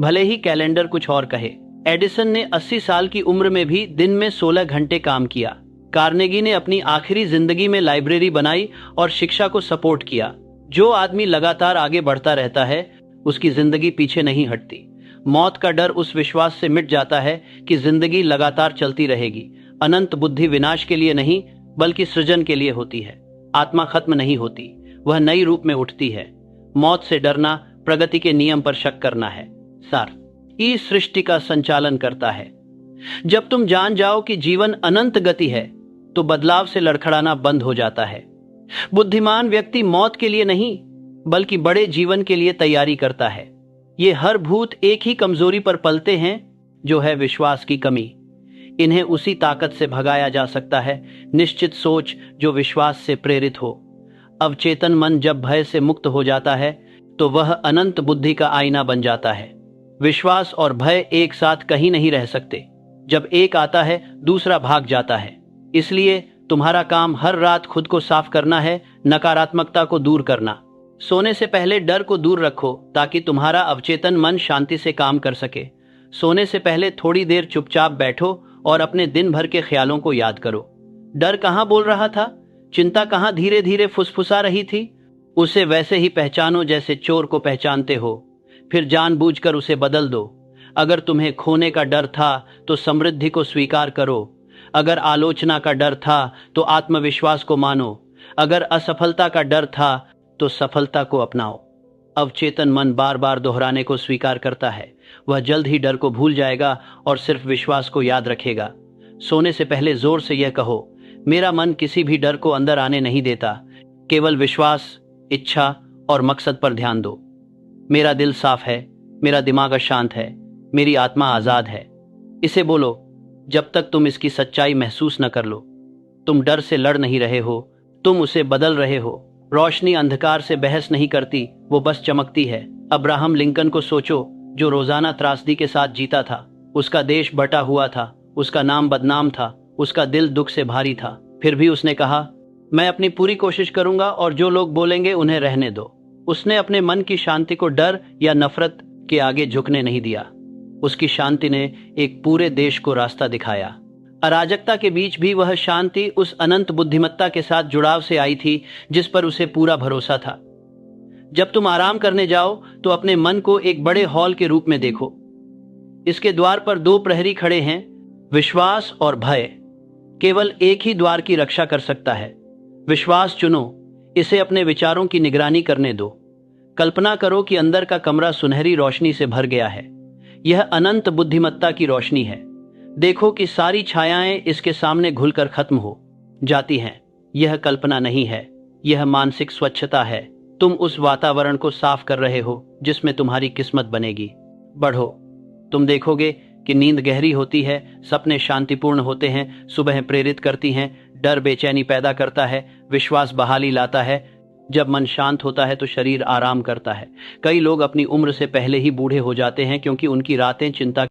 S1: भले ही कैलेंडर कुछ और कहे। एडिसन ने 80 साल की उम्र में भी दिन में 16 घंटे काम किया। कार्नेगी ने अपनी आखिरी जिंदगी में लाइब्रेरी बनाई और शिक्षा को सपोर्ट किया। जो आदमी लगातार आगे बढ़ता रहता है उसकी जिंदगी पीछे नहीं हटती। मौत का डर उस विश्वास से मिट जाता है कि जिंदगी लगातार चलती रहेगी। अनंत बुद्धि विनाश के लिए नहीं बल्कि सृजन के लिए होती है। आत्मा खत्म नहीं होती, वह नई रूप में उठती है। मौत से डरना प्रगति के नियम पर शक करना है। सार इस सृष्टि का संचालन करता है। जब तुम जान जाओ कि जीवन अनंत गति है तो बदलाव से लड़खड़ाना बंद हो जाता है। बुद्धिमान व्यक्ति मौत के लिए नहीं बल्कि बड़े जीवन के लिए तैयारी करता है। ये हर भूत एक ही कमजोरी पर पलते हैं, जो है विश्वास की कमी। इन्हें उसी ताकत से भगाया जा सकता है, निश्चित सोच जो विश्वास से प्रेरित हो। अवचेतन मन जब भय से मुक्त हो जाता है तो वह अनंत बुद्धि का आईना बन जाता है। विश्वास और भय एक साथ कहीं नहीं रह सकते। जब एक आता है दूसरा भाग जाता है। इसलिए तुम्हारा काम हर रात खुद को साफ करना है, नकारात्मकता को दूर करना। सोने से पहले डर को दूर रखो ताकि तुम्हारा अवचेतन मन शांति से काम कर सके। सोने से पहले थोड़ी देर चुपचाप बैठो और अपने दिन भर के ख्यालों को याद करो। डर कहाँ बोल रहा था, चिंता कहाँ धीरे धीरे फुसफुसा रही थी। उसे वैसे ही पहचानो जैसे चोर को पहचानते हो, फिर जानबूझकर उसे बदल दो। अगर तुम्हें खोने का डर था तो समृद्धि को स्वीकार करो। अगर आलोचना का डर था तो आत्मविश्वास को मानो। अगर असफलता का डर था तो सफलता को अपनाओ। अवचेतन मन बार बार दोहराने को स्वीकार करता है। वह जल्द ही डर को भूल जाएगा और सिर्फ विश्वास को याद रखेगा। सोने से पहले जोर से यह कहो, मेरा मन किसी भी डर को अंदर आने नहीं देता, केवल विश्वास, इच्छा और मकसद पर ध्यान दो। मेरा दिल साफ है, मेरा दिमाग शांत है, मेरी आत्मा आजाद है। इसे बोलो जब तक तुम इसकी सच्चाई महसूस न कर लो। तुम डर से लड़ नहीं रहे हो, तुम उसे बदल रहे हो। रोशनी अंधकार से बहस नहीं करती, वो बस चमकती है। अब्राहम लिंकन को सोचो, जो रोजाना त्रासदी के साथ जीता था। उसका देश बटा हुआ था, उसका नाम बदनाम था, उसका दिल दुख से भारी था। फिर भी उसने कहा, मैं अपनी पूरी कोशिश करूंगा और जो लोग बोलेंगे उन्हें रहने दो। उसने अपने मन की शांति को डर या नफरत के आगे झुकने नहीं दिया। उसकी शांति ने एक पूरे देश को रास्ता दिखाया। अराजकता के बीच भी वह शांति उस अनंत बुद्धिमत्ता के साथ जुड़ाव से आई थी जिस पर उसे पूरा भरोसा था। जब तुम आराम करने जाओ तो अपने मन को एक बड़े हॉल के रूप में देखो। इसके द्वार पर 2 प्रहरी खड़े हैं। विश्वास और भय केवल एक ही द्वार की रक्षा कर सकता है। विश्वास चुनो, इसे अपने विचारों की निगरानी करने दो। कल्पना करो कि अंदर का कमरा सुनहरी रोशनी से भर गया है। यह अनंत बुद्धिमत्ता की रोशनी है। देखो कि सारी छायाएं इसके सामने घुलकर खत्म हो जाती हैं। यह कल्पना नहीं है, यह मानसिक स्वच्छता है। तुम उस वातावरण को साफ कर रहे हो जिसमें तुम्हारी किस्मत बनेगी। बढ़ो, तुम देखोगे कि नींद गहरी होती है, सपने शांतिपूर्ण होते हैं, सुबह प्रेरित करती हैं, डर बेचैनी पैदा करता है, विश्वास बहाली लाता है। जब मन शांत होता है तो शरीर आराम करता है। कई लोग अपनी उम्र से पहले ही बूढ़े हो जाते हैं क्योंकि उनकी रातें चिंता